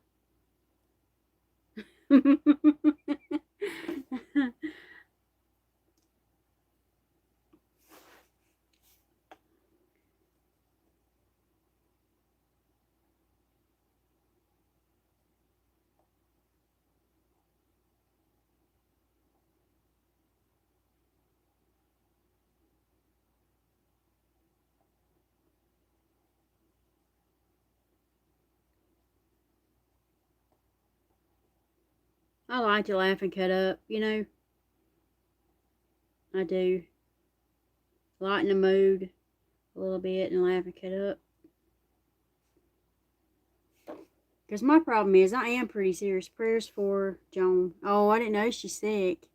I like to laugh and cut up, you know. I do. Lighten the mood a little bit and laugh and cut up. Because my problem is I am pretty serious. Prayers for Joan. Oh, I didn't know she's sick.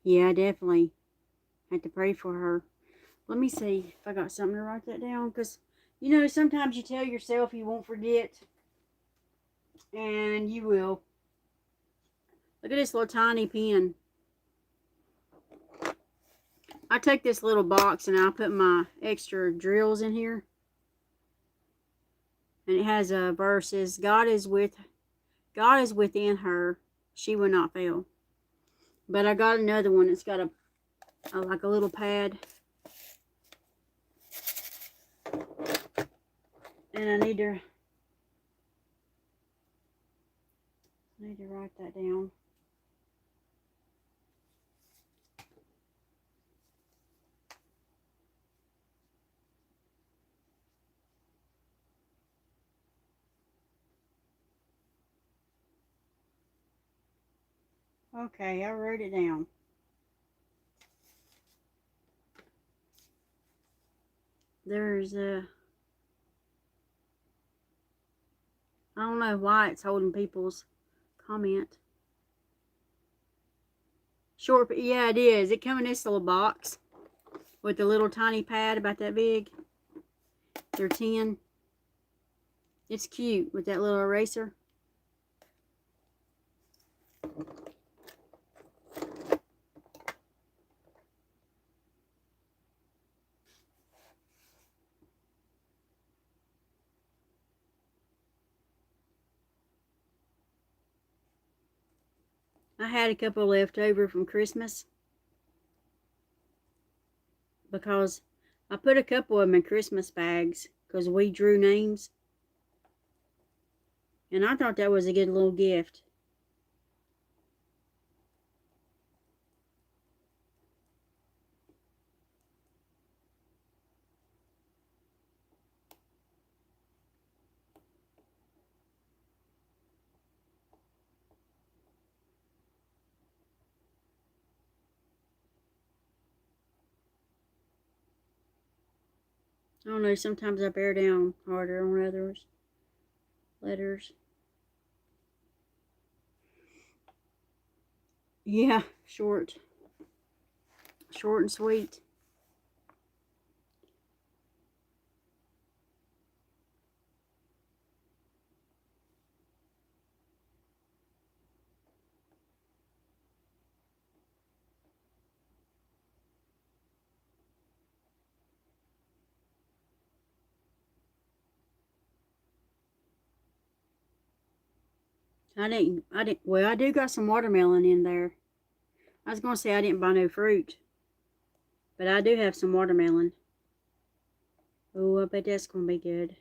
Yeah, I definitely have to pray for her. Let me see if I got something to write that down. Because, you know, sometimes you tell yourself you won't forget. And you will. Look at this little tiny pen. I take this little box and I put my extra drills in here. And it has a verse says, God is within her. She will not fail. But I got another one. It's got a like a little pad. And I need to to write that down. Okay, I wrote it down. There's a... I don't know why it's holding people's comment. Short, yeah, it is. It comes in this little box with a little tiny pad about that big. They're 10. It's cute with that little eraser. I had a couple left over from Christmas because I put a couple of them in Christmas bags because we drew names. And I thought that was a good little gift. I don't know, sometimes I bear down harder on others. Letters. Yeah, short. Short and sweet. Well, I do got some watermelon in there. I was going to say I didn't buy no fruit. But I do have some watermelon. Oh, I bet that's going to be good.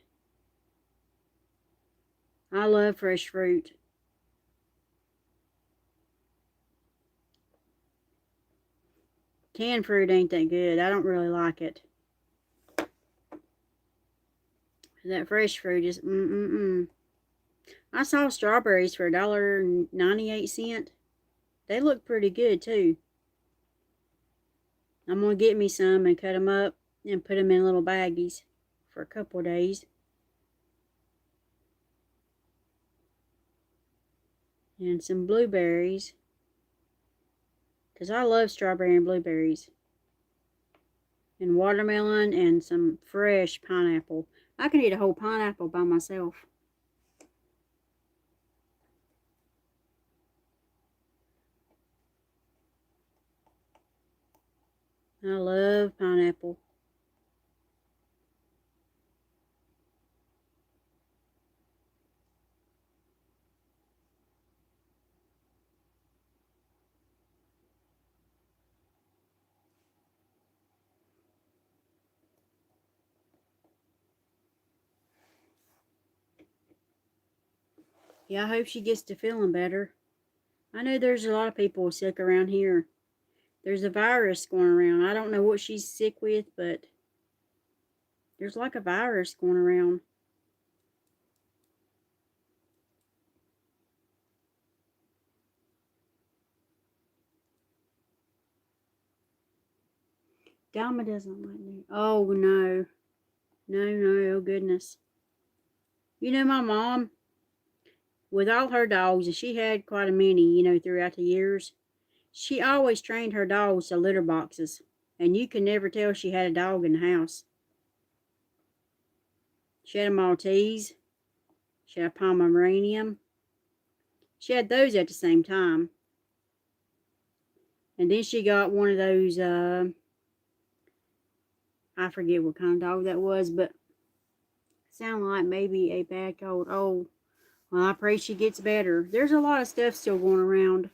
I love fresh fruit. Canned fruit ain't that good. I don't really like it. That fresh fruit is I saw strawberries for $1.98. They look pretty good too. I'm going to get me some and cut them up and put them in little baggies for a couple of days. And some blueberries. Because I love strawberry and blueberries. And watermelon and some fresh pineapple. I can eat a whole pineapple by myself. I love pineapple. Yeah, I hope she gets to feeling better. I know there's a lot of people sick around here. There's a virus going around. I don't know what she's sick with, but there's like a virus going around. Dama doesn't like me. Oh, no. No, oh goodness. You know, my mom, with all her dogs, and she had quite a many, you know, throughout the years, she always trained her dogs to litter boxes. And you could never tell she had a dog in the house. She had a Maltese. She had a Pomeranian. She had those at the same time. And then she got one of those, I forget what kind of dog that was, but sounded like maybe a bad cold. Oh, well, I pray she gets better. There's a lot of stuff still going around.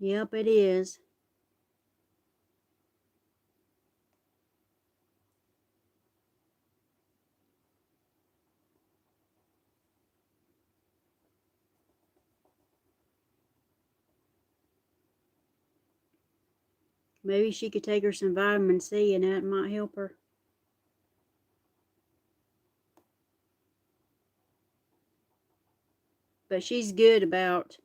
Yep, it is. Maybe she could take her some vitamin C and that might help her. But she's good about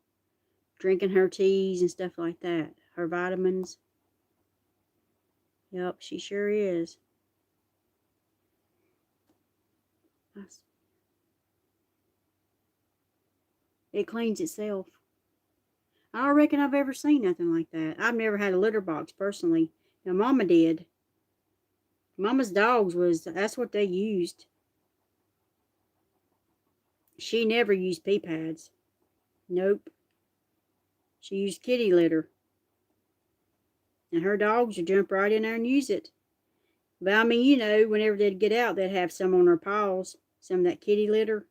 drinking her teas and stuff like that. Her vitamins. Yep, she sure is. It cleans itself. I don't reckon I've ever seen nothing like that. I've never had a litter box personally. Now, Mama did. Mama's dogs that's what they used. She never used pee pads. Nope. She used kitty litter. And her dogs would jump right in there and use it. But I mean, you know, whenever they'd get out, they'd have some on their paws, some of that kitty litter.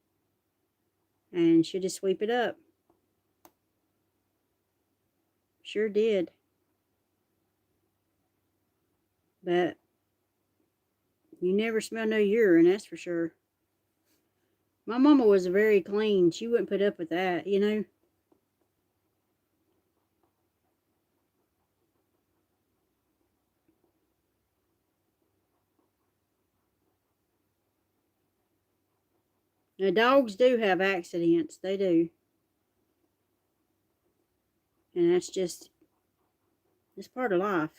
And she'd just sweep it up. Sure did. But you never smell no urine, that's for sure. My mama was very clean. She wouldn't put up with that, you know. Now, dogs do have accidents. They do. And that's just, it's part of life.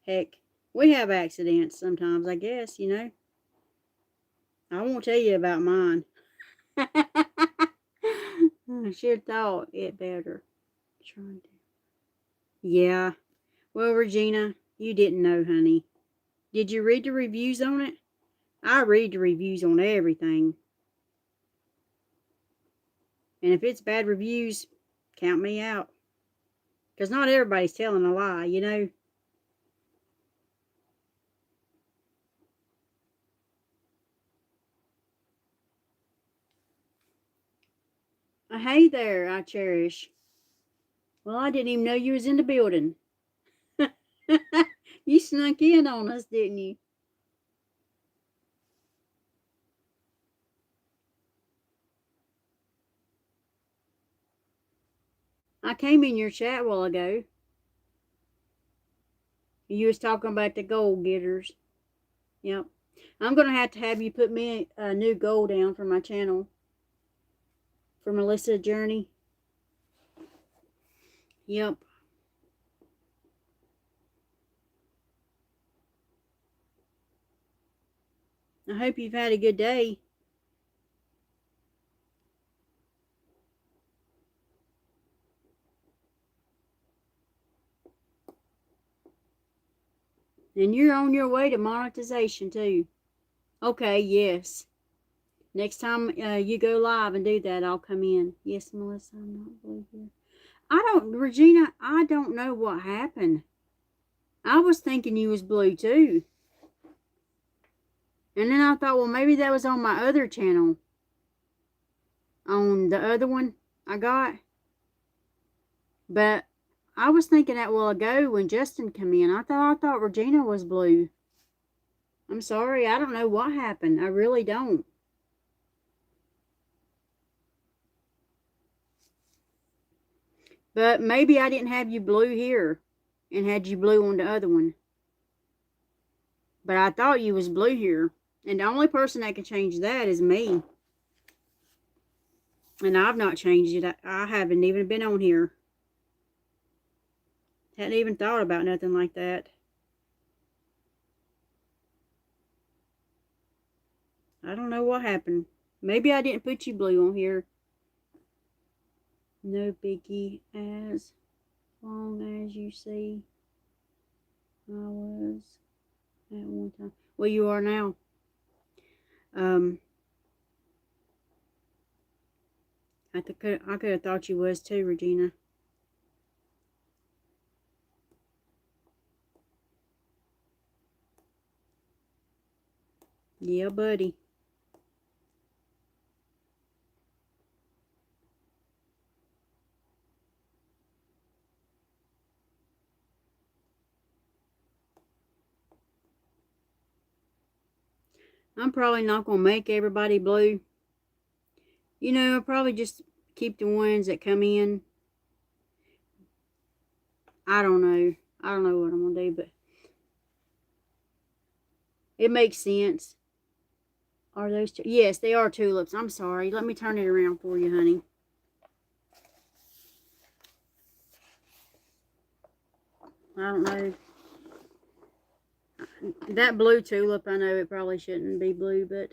Heck, we have accidents sometimes, I guess, you know. I won't tell you about mine. I should have thought it better. Yeah. Well, Regina, you didn't know, honey. Did you read the reviews on it? I read the reviews on everything. And if it's bad reviews, count me out. Because not everybody's telling a lie, you know. Hey there, I cherish. Well, I didn't even know you was in the building. You snuck in on us, didn't you? I came in your chat a while ago. You was talking about the gold getters. Yep. I'm going to have you put me a new goal down for my channel. For Melissa Journey. Yep. I hope you've had a good day. And you're on your way to monetization too. Okay, yes. Next time you go live and do that, I'll come in. Yes, Melissa, I'm not blue here. Regina, I don't know what happened. I was thinking you was blue too. And then I thought, well, maybe that was on my other channel. On the other one I got. But I was thinking that a while ago when Justin came in. I thought Regina was blue. I'm sorry, I don't know what happened. I really don't. But maybe I didn't have you blue here and had you blue on the other one. But I thought you was blue here. And the only person that can change that is me. And I've not changed it. I haven't even been on here. Hadn't even thought about nothing like that. I don't know what happened. Maybe I didn't put you blue on here. No biggie, as long as you see I was at one time. Well, you are now. I could have thought you was too, Regina. Yeah, buddy. I'm probably not going to make everybody blue. You know, I'll probably just keep the ones that come in. I don't know. I don't know what I'm gonna do, but it makes sense. Are those two? Yes, they are tulips. I'm sorry. Let me turn it around for you, honey. I don't know. That blue tulip, I know it probably shouldn't be blue, but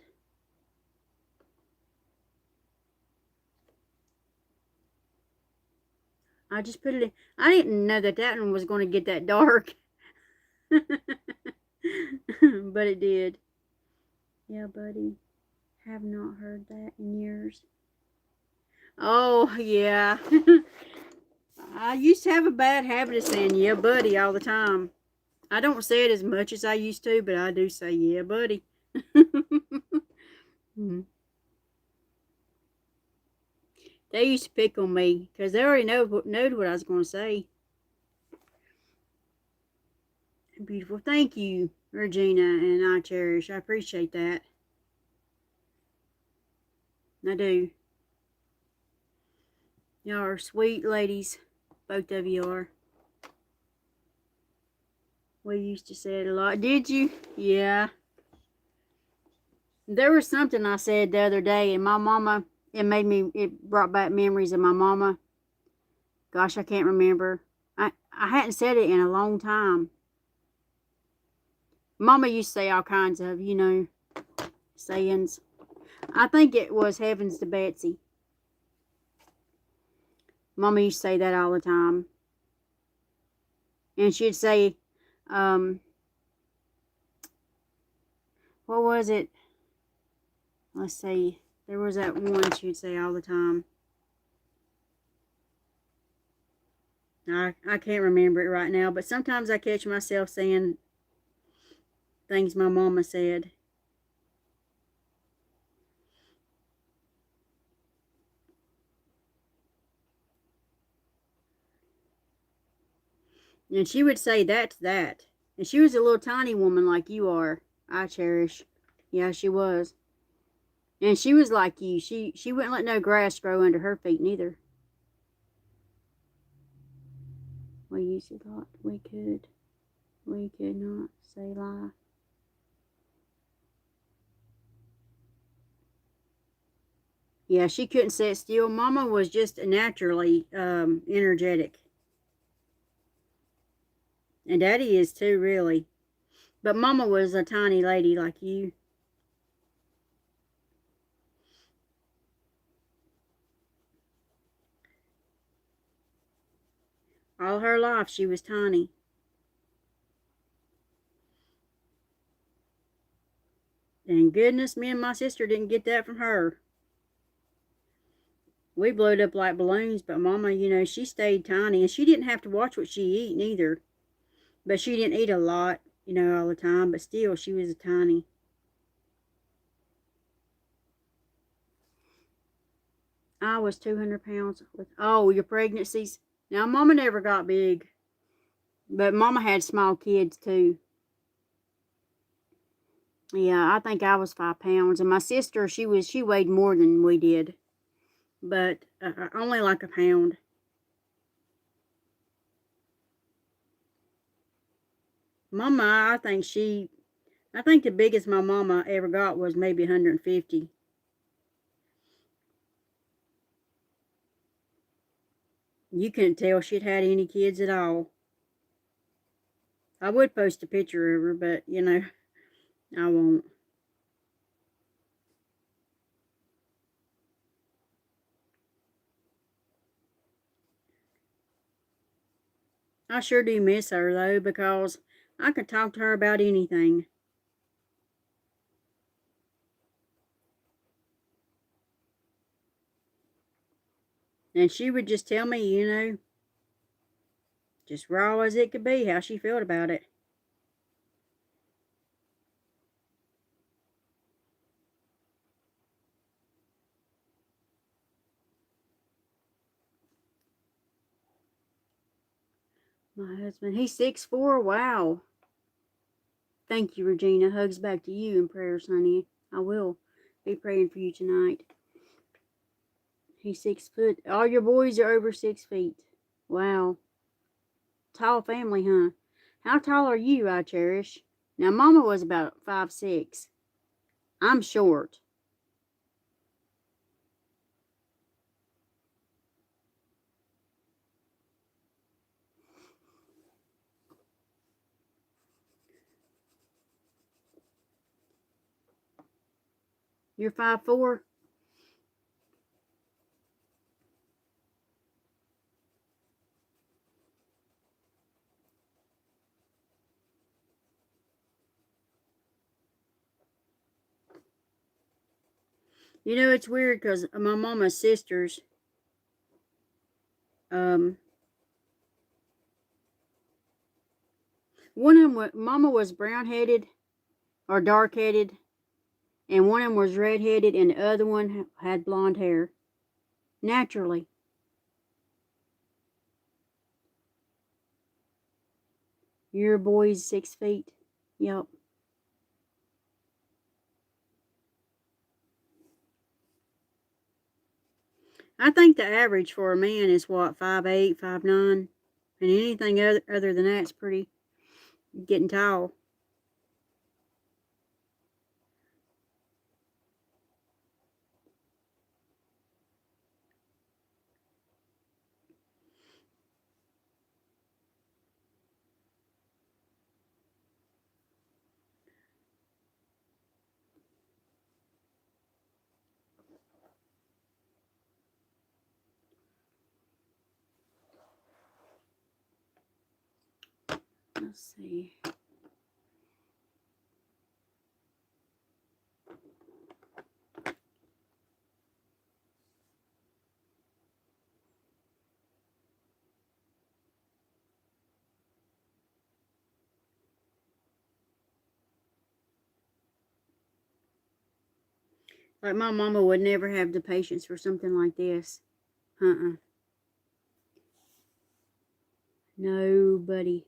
I just put it in. I didn't know that that one was going to get that dark. But it did. Yeah, buddy. Have not heard that in years. Oh, yeah. I used to have a bad habit of saying, yeah, buddy, all the time. I don't say it as much as I used to, but I do say, yeah, buddy. They used to pick on me because they already knowed what I was going to say. Beautiful. Thank you, Regina and I Cherish. I appreciate that. I do. Y'all are sweet ladies. Both of you are. We used to say it a lot. Did you? Yeah. There was something I said the other day, and my mama, it brought back memories of my mama. Gosh, I can't remember. I hadn't said it in a long time. Mama used to say all kinds of, sayings. I think it was heavens to Betsy. Mama used to say that all the time. And she'd say, what was it? Let's see. There was that one she'd say all the time. I can't remember it right now, but sometimes I catch myself saying things my mama said. And she would say that's that. And she was a little tiny woman like you are. I Cherish. Yeah, she was. And she was like you. She wouldn't let no grass grow under her feet neither. We used to thought we could not say lie. Yeah, she couldn't sit still. Mama was just naturally energetic. And Daddy is too, really. But Mama was a tiny lady like you. All her life she was tiny. And goodness, me and my sister didn't get that from her. We blowed up like balloons, but Mama, she stayed tiny. And she didn't have to watch what she eat neither. But she didn't eat a lot, all the time. But still, she was tiny. I was 200 pounds with, your pregnancies. Now, Mama never got big. But Mama had small kids, too. Yeah, I think I was 5 pounds. And my sister, she weighed more than we did. But only like a pound. Mama, I think the biggest my mama ever got was maybe 150. You couldn't tell she'd had any kids at all. I would post a picture of her, but, I won't. I sure do miss her, though, because I could talk to her about anything. And she would just tell me, just raw as it could be, how she felt about it. My husband, he's 6'4". Wow. Thank you, Regina. Hugs back to you and prayers, honey. I will be praying for you tonight. He's 6 foot. All your boys are over 6 feet. Wow. tall family, huh? How tall are you, I cherish? Now, Mama was about 5'6". I'm short. You're 5'4"? You know, it's weird because my mama's sisters, um, one of them, Mama was brown-headed or dark-headed, and one of them was red-headed, and the other one had blonde hair. Naturally. Your boy's 6 feet. Yep. I think the average for a man is what, 5'8", 5'9", and anything other than that's pretty getting tall. Let's see. Like my mama would never have the patience for something like this. Nobody.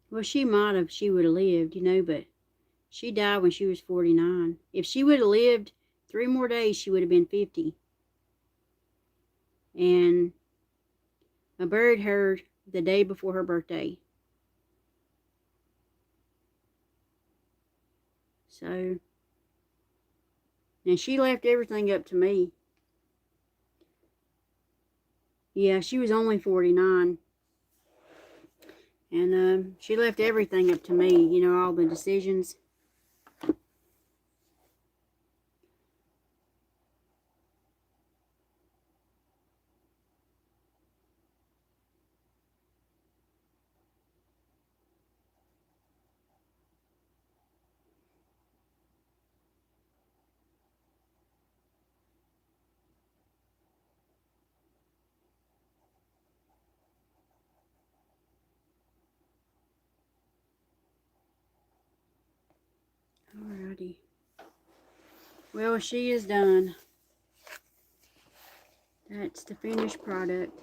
Well, she might have, she would have lived, you know, but she died when she was 49. If she would have lived 3 more days, she would have been 50. And I buried her the day before her birthday. So, and she left everything up to me. Yeah, she was only 49. And she left everything up to me, you know, all the decisions. Alrighty. Well, she is done. That's the finished product.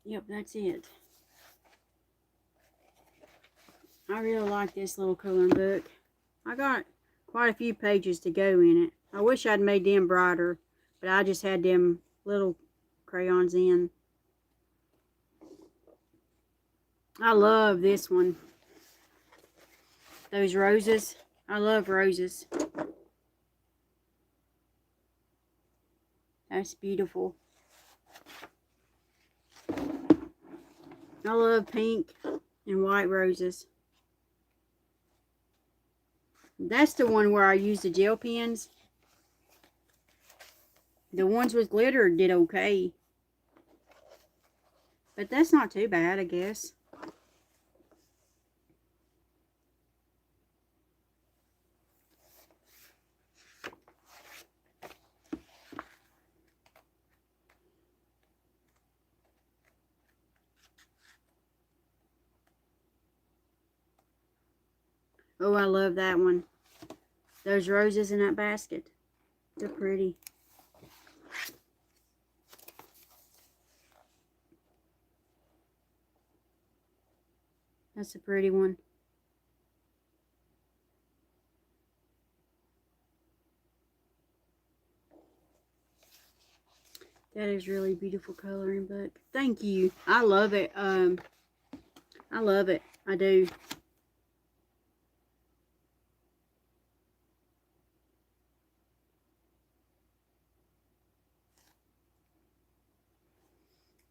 Yep, that's it. I really like this little coloring book. I got quite a few pages to go in it. I wish I'd made them brighter, but I just had them little crayons in. I love this one. Those roses. I love roses. That's beautiful. I love pink and white roses. That's the one where I used the gel pens. The ones with glitter did okay. But that's not too bad, I guess. Oh, I love that one. Those roses in that basket. They're pretty. That's a pretty one. That is really beautiful coloring book. Thank you. I love it. I love it. I do.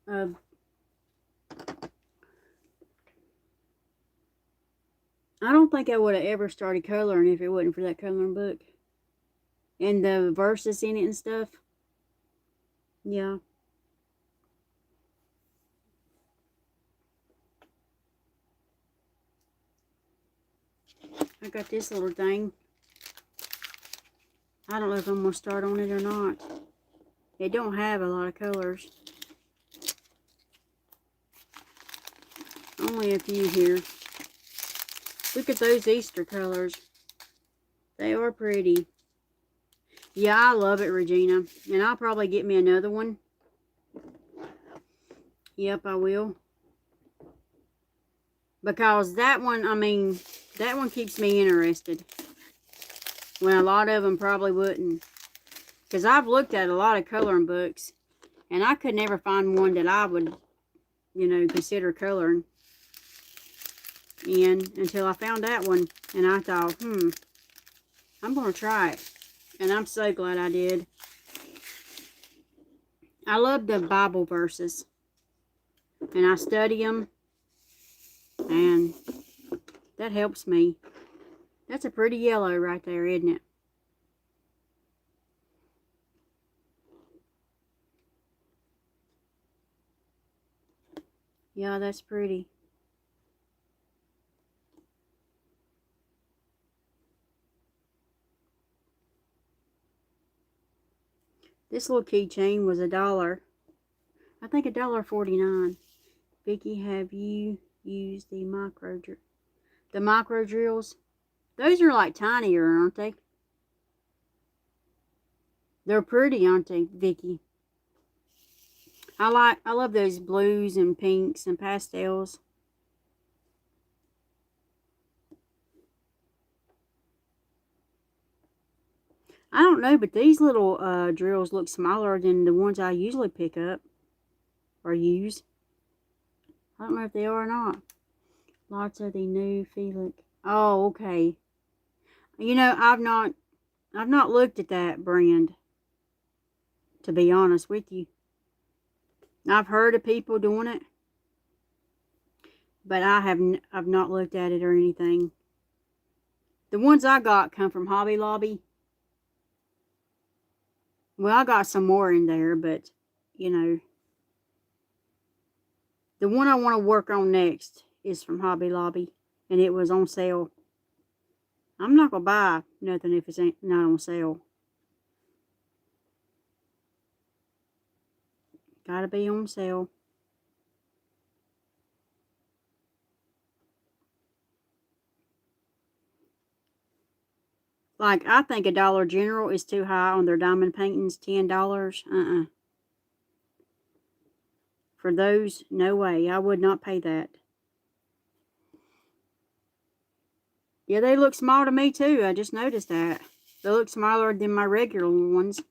Uh, I don't think I would have ever started coloring if it wasn't for that coloring book. And the verses in it and stuff. Yeah. I got this little thing. I don't know if I'm going to start on it or not. It don't have a lot of colors. Only a few here. Look at those Easter colors. They are pretty. Yeah, I love it, Regina. And I'll probably get me another one. Yep, I will. Because that one, I mean, that one keeps me interested. When a lot of them probably wouldn't. Because I've looked at a lot of coloring books. And I could never find one that I would, you know, consider coloring in until I found that one. And I thought, I'm going to try it. And I'm so glad I did. I love the Bible verses. And I study them. And that helps me. That's a pretty yellow right there, isn't it? Yeah, that's pretty. This little keychain was $1. I think $1.49. Vicki, have you used the micro drills? Those are like tinier, aren't they? They're pretty, aren't they, Vicki? I love those blues and pinks and pastels. I don't know, but these little drills look smaller than the ones I usually pick up or use. I don't know if they are or not. Lots of the new Felix. Oh, okay. You know, I've not looked at that brand, to be honest with you. I've heard of people doing it, but I've not looked at it or anything. The ones I got come from Hobby Lobby. Well, I got some more in there, but you know, the one I want to work on next is from Hobby Lobby, and it was on sale. I'm not gonna buy nothing if it's not on sale. Gotta be on sale. Like, I think a Dollar General is too high on their diamond paintings. $10. For those, no way. I would not pay that. Yeah, they look small to me too. I just noticed that. They look smaller than my regular ones.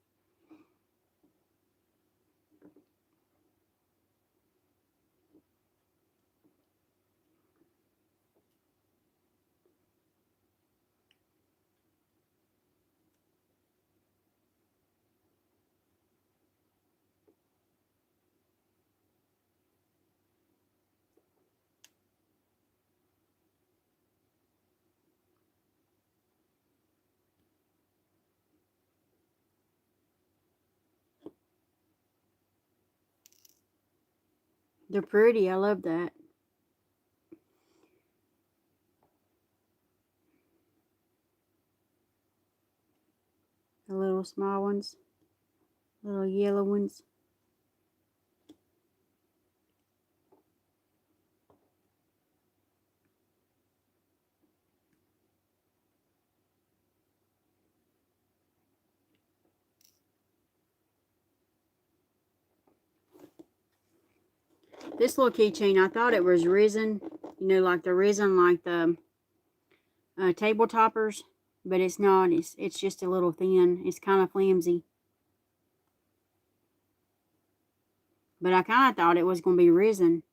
They're pretty. I love that. The little small ones. Little yellow ones. This little keychain, I thought it was resin. You know, like the resin, like the table toppers. But it's not. It's just a little thin. It's kind of flimsy. But I kind of thought it was going to be resin.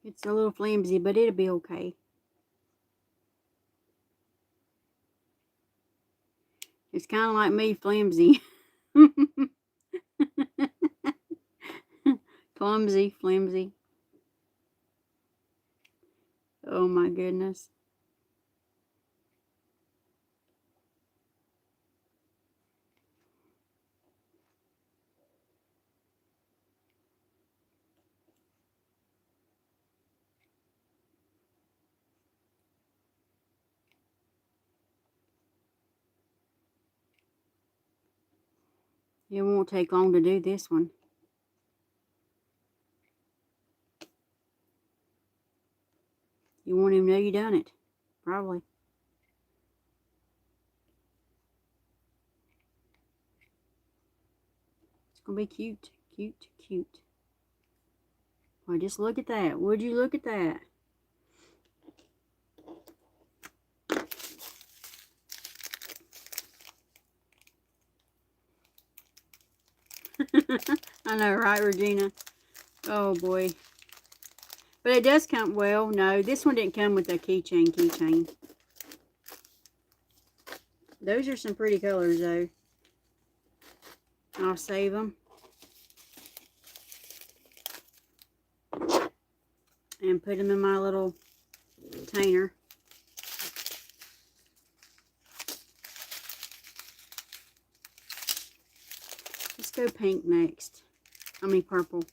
It's a little flimsy, but it'll be okay. It's kind of like me, flimsy. Clumsy, flimsy. Oh my goodness. It won't take long to do this one. You won't even know you done it. Probably. It's going to be cute, cute, cute. Well, just look at that. Would you look at that? I know, right, Regina? Oh, boy. But it does come, well, no, this one didn't come with a keychain. Those are some pretty colors, though. I'll save them. And put them in my little container. Let's go pink next. I mean purple.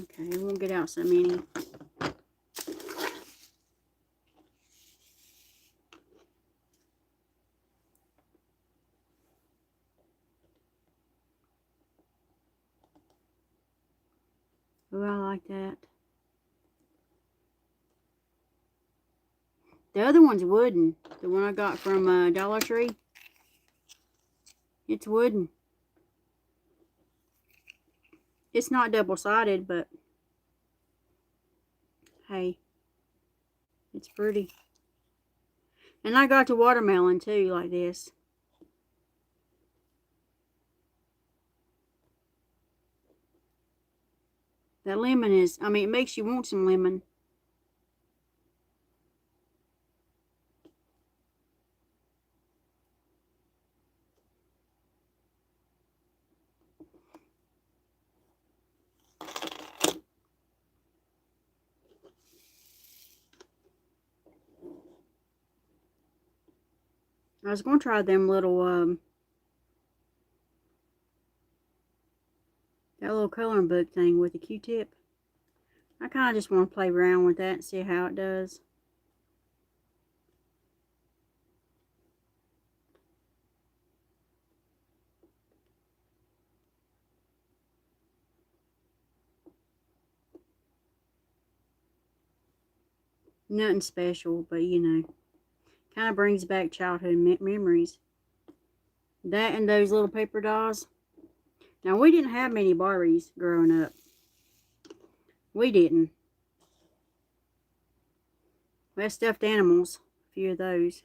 Okay, we won't get out so many. Oh, I like that. The other one's wooden. The one I got from Dollar Tree. It's wooden. It's not double-sided, but hey, it's pretty. And I got the watermelon too, like this. That lemon is, I mean, it makes you want some lemon. I was going to try them little, that little coloring book thing with the Q-tip. I kind of just want to play around with that and see how it does. Nothing special, but you know, kind of brings back childhood memories. That and those little paper dolls. Now, we didn't have many Barbies growing up. We didn't. We had stuffed animals. A few of those.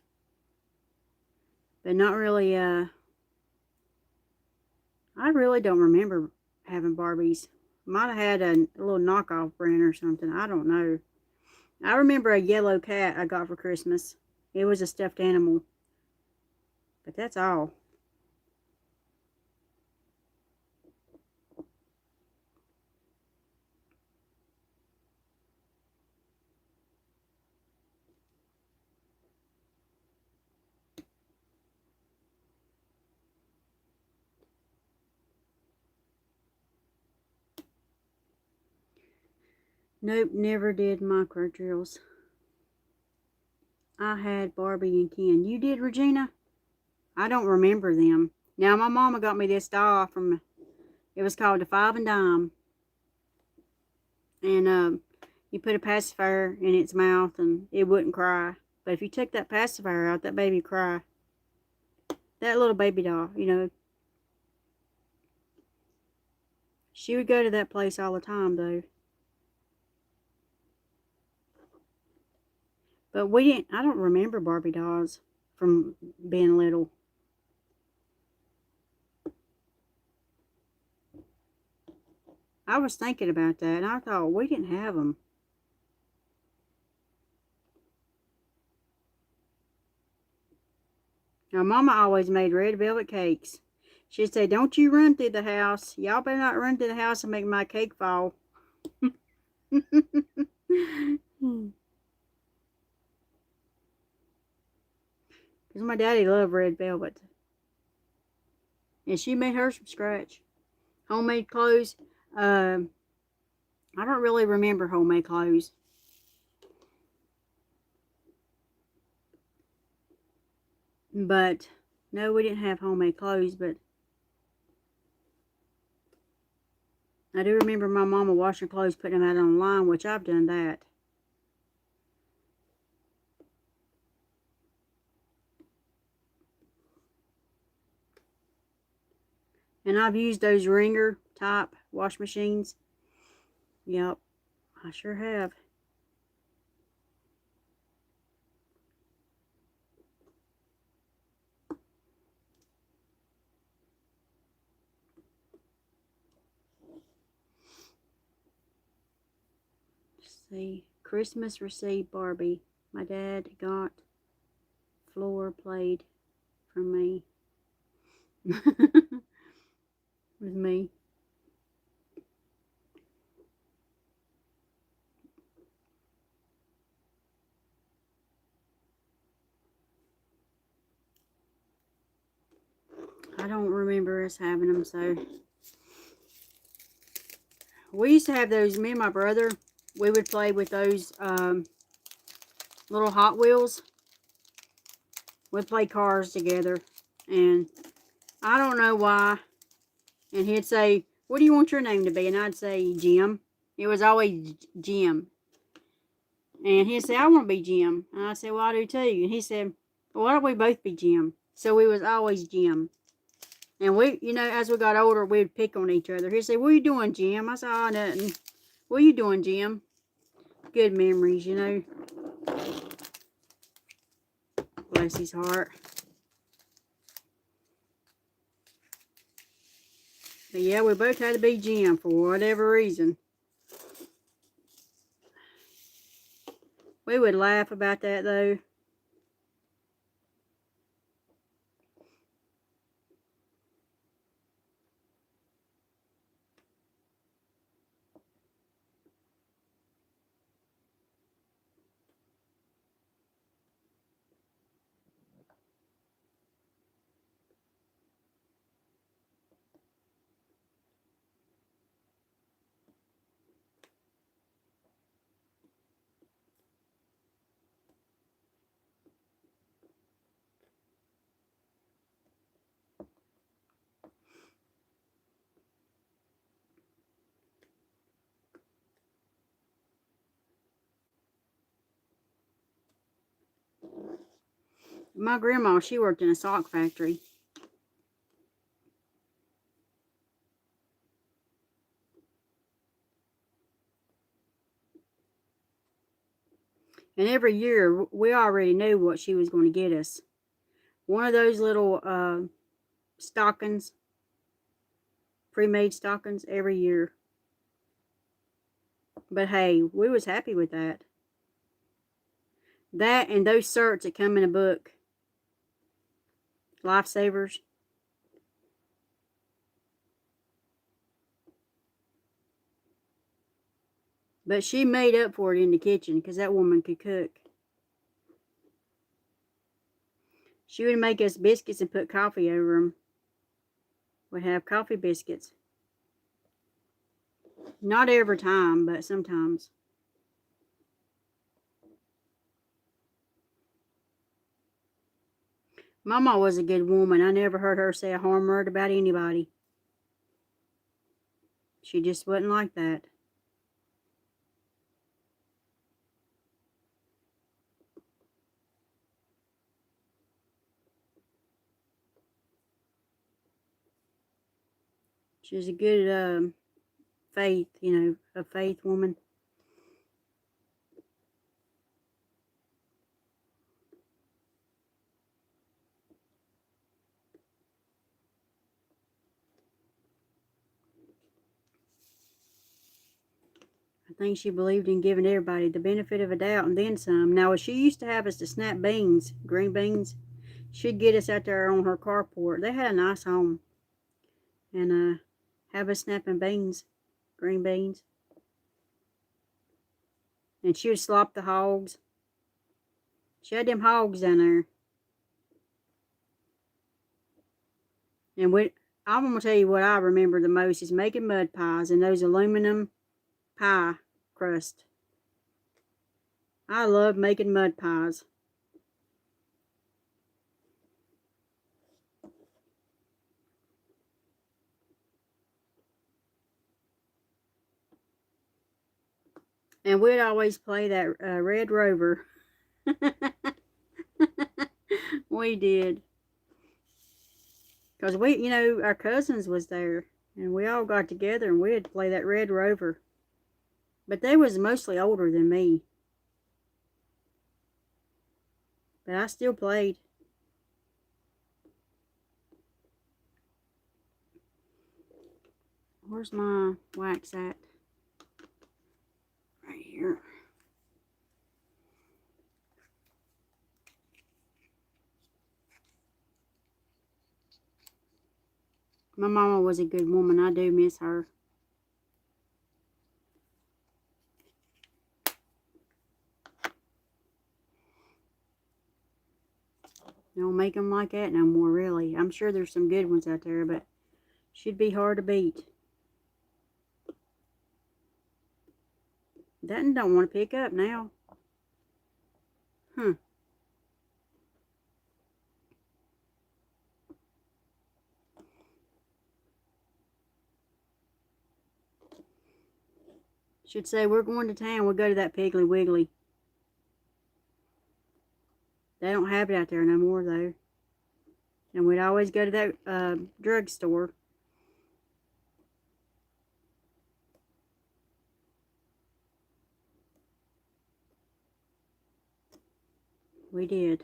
But not really, I really don't remember having Barbies. Might have had a little knockoff brand or something. I don't know. I remember a yellow cat I got for Christmas. It was a stuffed animal. But that's all. Nope, never did micro drills. I had Barbie and Ken. You did, Regina? I don't remember them. Now, my mama got me this doll from, it was called the Five and Dime. And you put a pacifier in its mouth and it wouldn't cry. But if you took that pacifier out, that baby would cry. That little baby doll, you know. She would go to that place all the time, though. But I don't remember Barbie dolls from being little. I was thinking about that, and I thought, we didn't have them. Now, Mama always made red velvet cakes. She'd say, don't you run through the house. Y'all better not run through the house and make my cake fall. Because my daddy loved red velvet. And she made hers from scratch. Homemade clothes. I don't really remember homemade clothes. But, no, we didn't have homemade clothes, but I do remember my mama washing clothes, putting them out on the line, which I've done that. And I've used those wringer type wash machines. Yep, I sure have. Let's see. Christmas received Barbie. My dad got floor played from me. With me. I don't remember us having them, so. We used to have those, me and my brother, we would play with those little Hot Wheels. We'd play cars together. And I don't know why. And he'd say, what do you want your name to be? And I'd say, Jim. It was always Jim. And he'd say, I want to be Jim. And I said, well, I do too. And he said, well, why don't we both be Jim? So we was always Jim. And we, you know, as we got older, we'd pick on each other. He'd say, what are you doing, Jim? I said, oh, nothing. What are you doing, Jim? Good memories, you know. Bless his heart. But yeah, we both had to be Jim for whatever reason. We would laugh about that, though. My grandma, she worked in a sock factory. And every year, we already knew what she was going to get us. one of those little stockings, pre-made stockings every year. But hey, we was happy with that. That and those certs that come in a book. Lifesavers. But she made up for it in the kitchen because that woman could cook. She would make us biscuits and put coffee over them. We'd have coffee biscuits. Not every time, but sometimes. Mama was a good woman. I never heard her say a harm word about anybody. She just wasn't like that. She was a good faith, a faith woman. I think she believed in giving everybody the benefit of a doubt and then some. Now, she used to have us to snap beans, green beans. She'd get us out there on her carport. They had a nice home. And have us snapping beans, green beans. And she would slop the hogs. She had them hogs down there. And I'm going to tell you what I remember the most is making mud pies and those aluminum pie crust. I love making mud pies. And we'd always play that Red Rover. We did. Because our cousins was there. And we all got together and we'd play that Red Rover. But they was mostly older than me. But I still played. Where's my wax at? Right here. My mama was a good woman. I do miss her. They don't make them like that no more, really. I'm sure there's some good ones out there, but should be hard to beat. That one don't want to pick up now. Huh. Should say, we're going to town. We'll go to that Piggly Wiggly. They don't have it out there no more, though. And we'd always go to that drugstore. We did.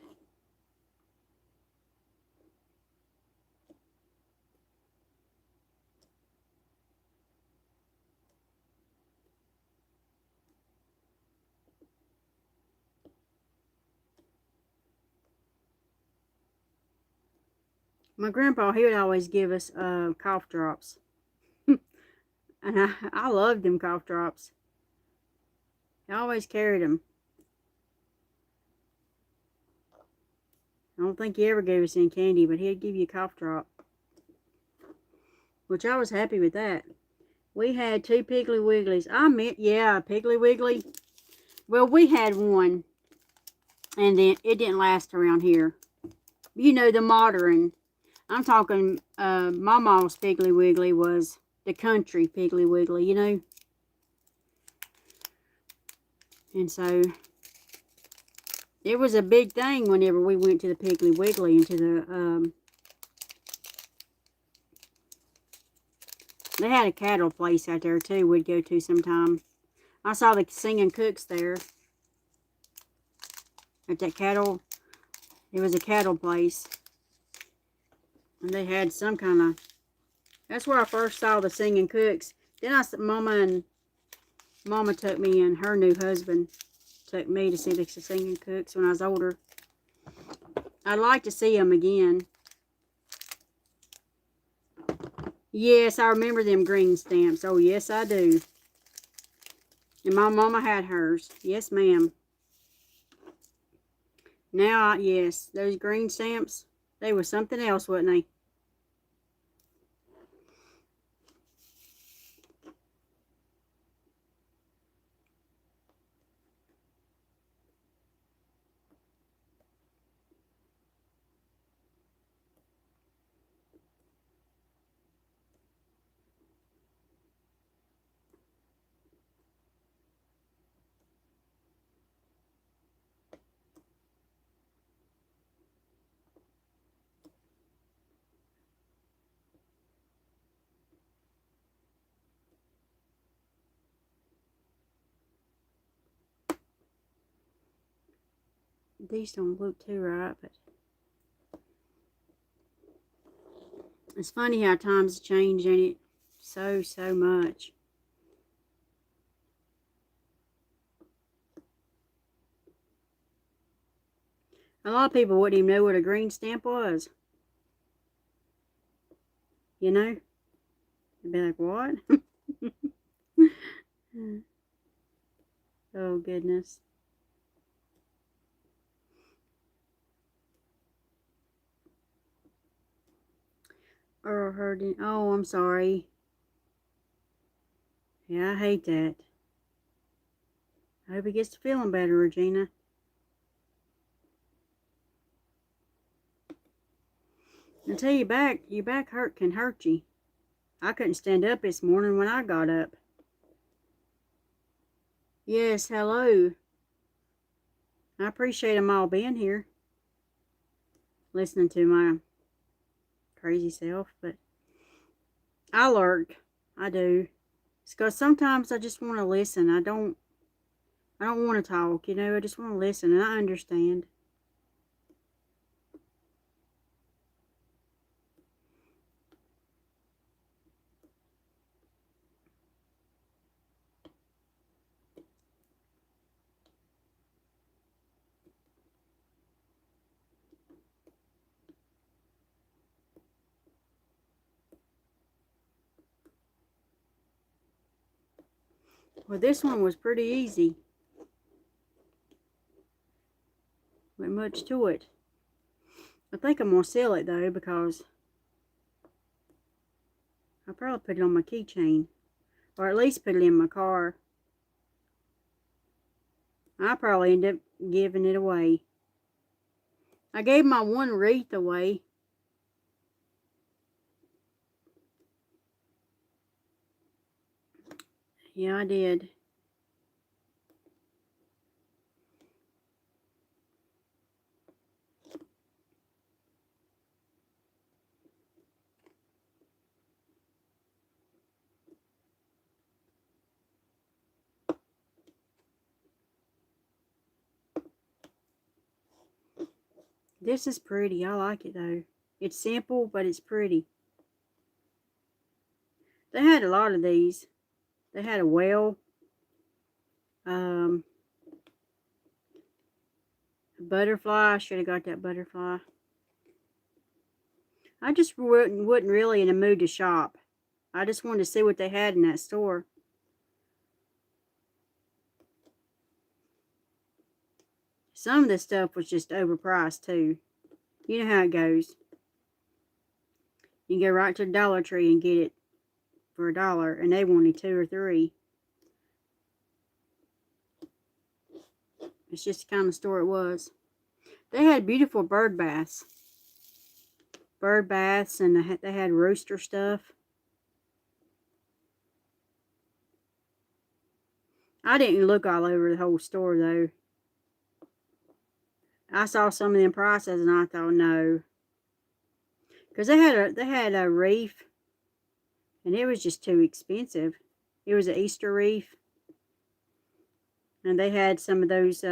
My grandpa, he would always give us cough drops. And I loved them cough drops. He always carried them. I don't think he ever gave us any candy, but he'd give you a cough drop. Which I was happy with that. We had 2 Piggly Wigglies. Piggly Wiggly. Well, we had one. And then it didn't last around here. The modern. I'm talking, Mama's Piggly Wiggly was the country Piggly Wiggly, And so, it was a big thing whenever we went to the Piggly Wiggly and to the, they had a cattle place out there too we'd go to sometime. I saw the singing cooks there. At that cattle, it was a cattle place. And they had some kind of... That's where I first saw the singing cooks. Then Mama took me, and her new husband took me to see the singing cooks when I was older. I'd like to see them again. Yes, I remember them green stamps. Oh, yes, I do. And my mama had hers. Yes, ma'am. Now, yes, those green stamps, they were something else, wasn't they? These don't look too right, but it's funny how times change, ain't it? So much. A lot of people wouldn't even know what a green stamp was. You know? They'd be like, what? Oh, goodness. Or hurting. Oh, I'm sorry. Yeah, I hate that. I hope he gets to feeling better, Regina. Until your back hurt can hurt you. I couldn't stand up this morning when I got up. Yes, hello. I appreciate them all being here. Listening to my crazy self, but I lurk. I do. It's because sometimes I just want to listen. I don't want to talk, you know. I just want to listen, and I understand. Well, this one was pretty easy. Wasn't much to it. I think I'm going to sell it, though, because I'll probably put it on my keychain. Or at least put it in my car. I'll probably end up giving it away. I gave my one wreath away. Yeah, I did. This is pretty. I like it, though. It's simple, but it's pretty. They had a lot of these. They had a whale. A butterfly. I should have got that butterfly. I just wasn't really in a mood to shop. I just wanted to see what they had in that store. Some of this stuff was just overpriced, too. You know how it goes. You can go right to the Dollar Tree and get it for $1, and they wanted 2 or 3. It's just the kind of store it was. They had beautiful bird baths. Bird baths, and they had rooster stuff. I didn't look all over the whole store, though. I saw some of them prices, and I thought, no. Because they had a reef, and it was just too expensive. It was an Easter reef. And they had some of those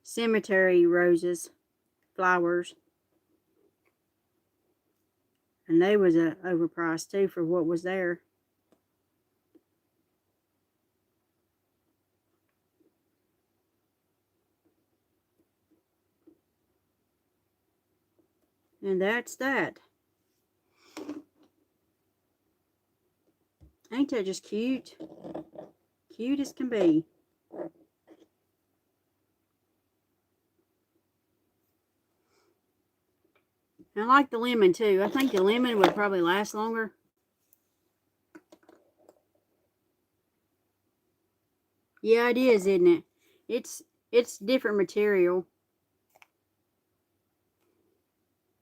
cemetery roses, flowers. And they was overpriced too for what was there. And that's that. Ain't that just cute? Cute as can be. I like the lemon too. I think the lemon would probably last longer. Yeah, it is, isn't it? It's different material.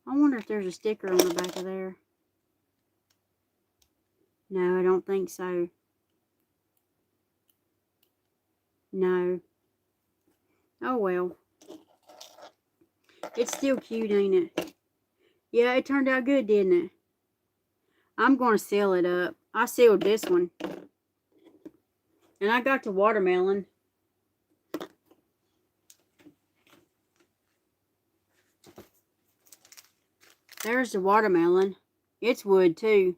I wonder if there's a sticker on the back of there. No, I don't think so. No. Oh well. It's still cute, ain't it? Yeah, it turned out good, didn't it? I'm going to seal it up. I sealed this one. And I got the watermelon. There's the watermelon. It's wood too.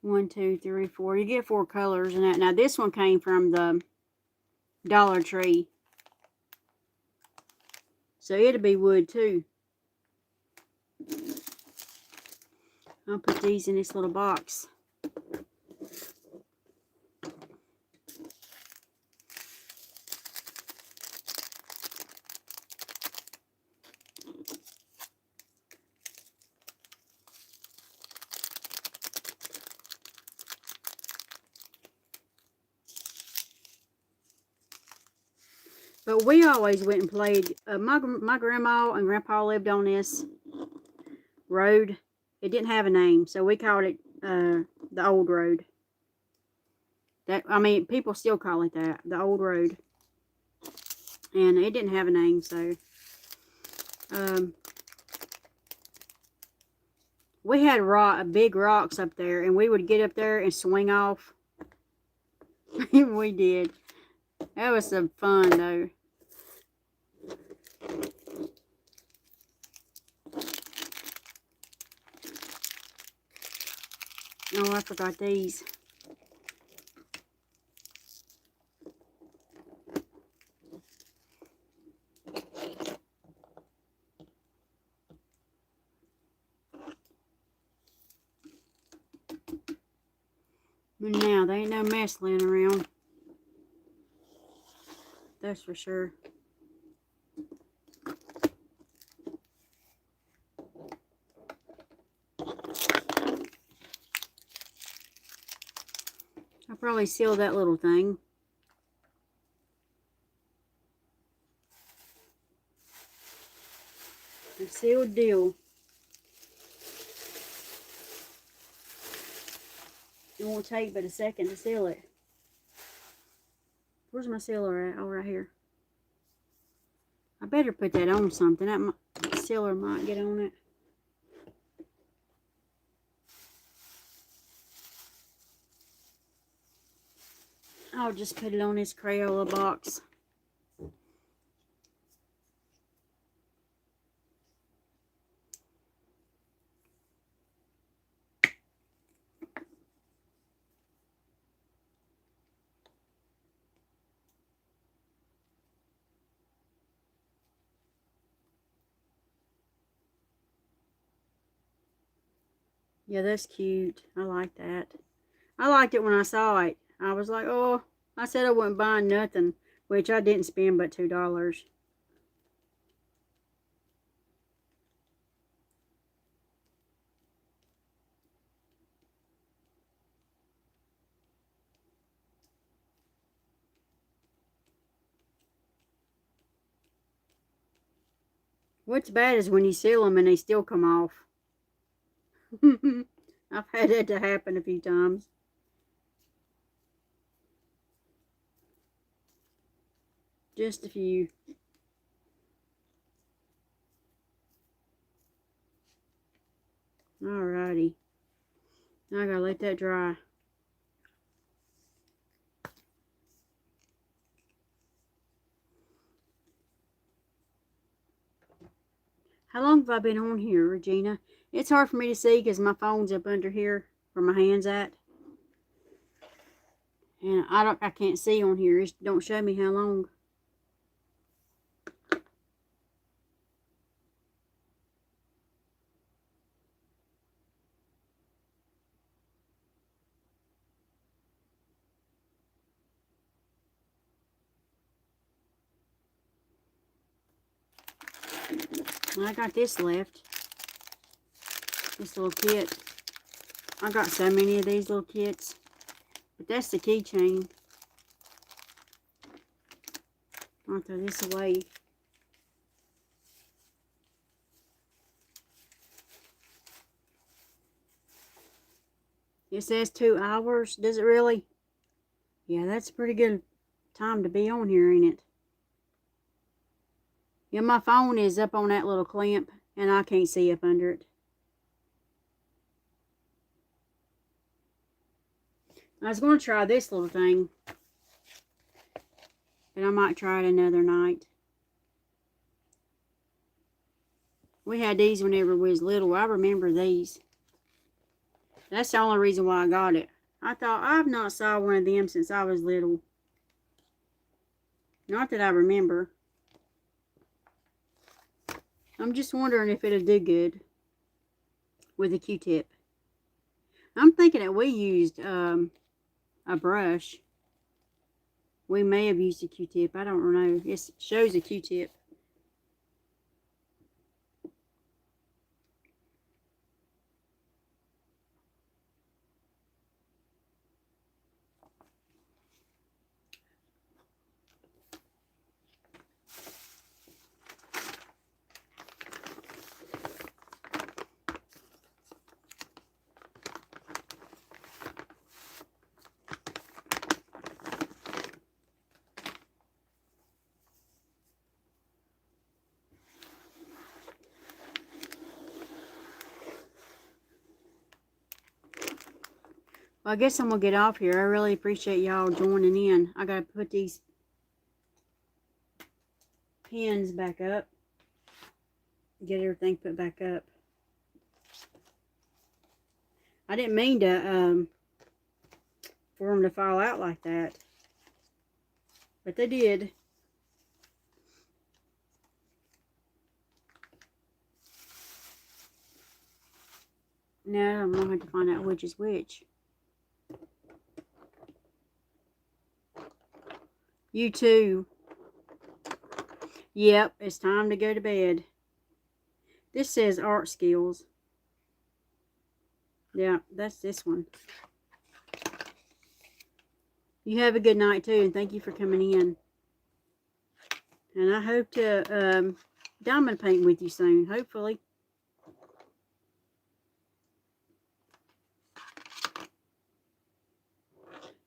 1, 2, 3, 4. You get 4 colors in that. Now this one came from the Dollar Tree. So it'll be wood too. I'll put these in this little box. But we always went and played. My grandma and grandpa lived on this road. It didn't have a name, so we called it the old road. People still call it that, the old road. And it didn't have a name, so we had big rocks up there, and we would get up there and swing off. We did. That was some fun, though. Oh, I forgot these. But now, there ain't no mess laying around. That's for sure. I'll probably seal that little thing. A sealed deal. It won't take but a second to seal it. Where's my sealer at? Oh, right here. I better put that on something. That sealer might get on it. I'll just put it on this Crayola box. Yeah, that's cute. I like that. I liked it when I saw it. I was like, oh, I said I wouldn't buy nothing, which I didn't spend but $2. What's bad is when you seal them and they still come off. I've had that to happen a few times. Just a few. Alrighty. Now I gotta let that dry. How long have I been on here, Regina? It's hard for me to see because my phone's up under here where my hand's at. And I can't see on here. It don't show me how long. I got this left. This little kit. I got so many of these little kits. But that's the keychain. I'll throw this away. It says 2 hours. Does it really? Yeah, that's a pretty good time to be on here, ain't it? Yeah, my phone is up on that little clamp, and I can't see up under it. I was going to try this little thing, but I might try it another night. We had these whenever we was little. I remember these. That's the only reason why I got it. I thought, I've not saw one of them since I was little. Not that I remember. I'm just wondering if it'll do good with a Q-tip. I'm thinking that we used a brush. We may have used a Q-tip. I don't know. It shows a Q-tip. Well, I guess I'm going to get off here. I really appreciate y'all joining in. I got to put these pins back up. Get everything put back up. I didn't mean to, for them to fall out like that. But they did. Now I'm going to have to find out which is which. You too. Yep, it's time to go to bed. This says art skills. Yeah, that's this one. You have a good night too, and thank you for coming in. And I hope to diamond paint with you soon, hopefully.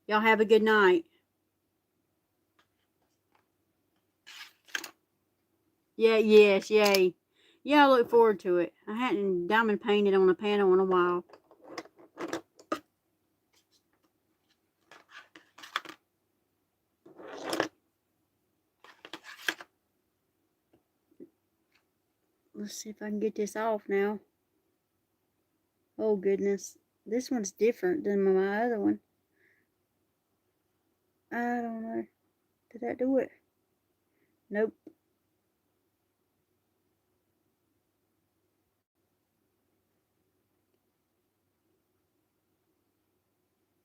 Y'all have a good night. Yeah, yes, yay. Yeah, I look forward to it. I hadn't diamond painted on a panel in a while. Let's see if I can get this off now. Oh, goodness. This one's different than my other one. I don't know. Did that do it? Nope.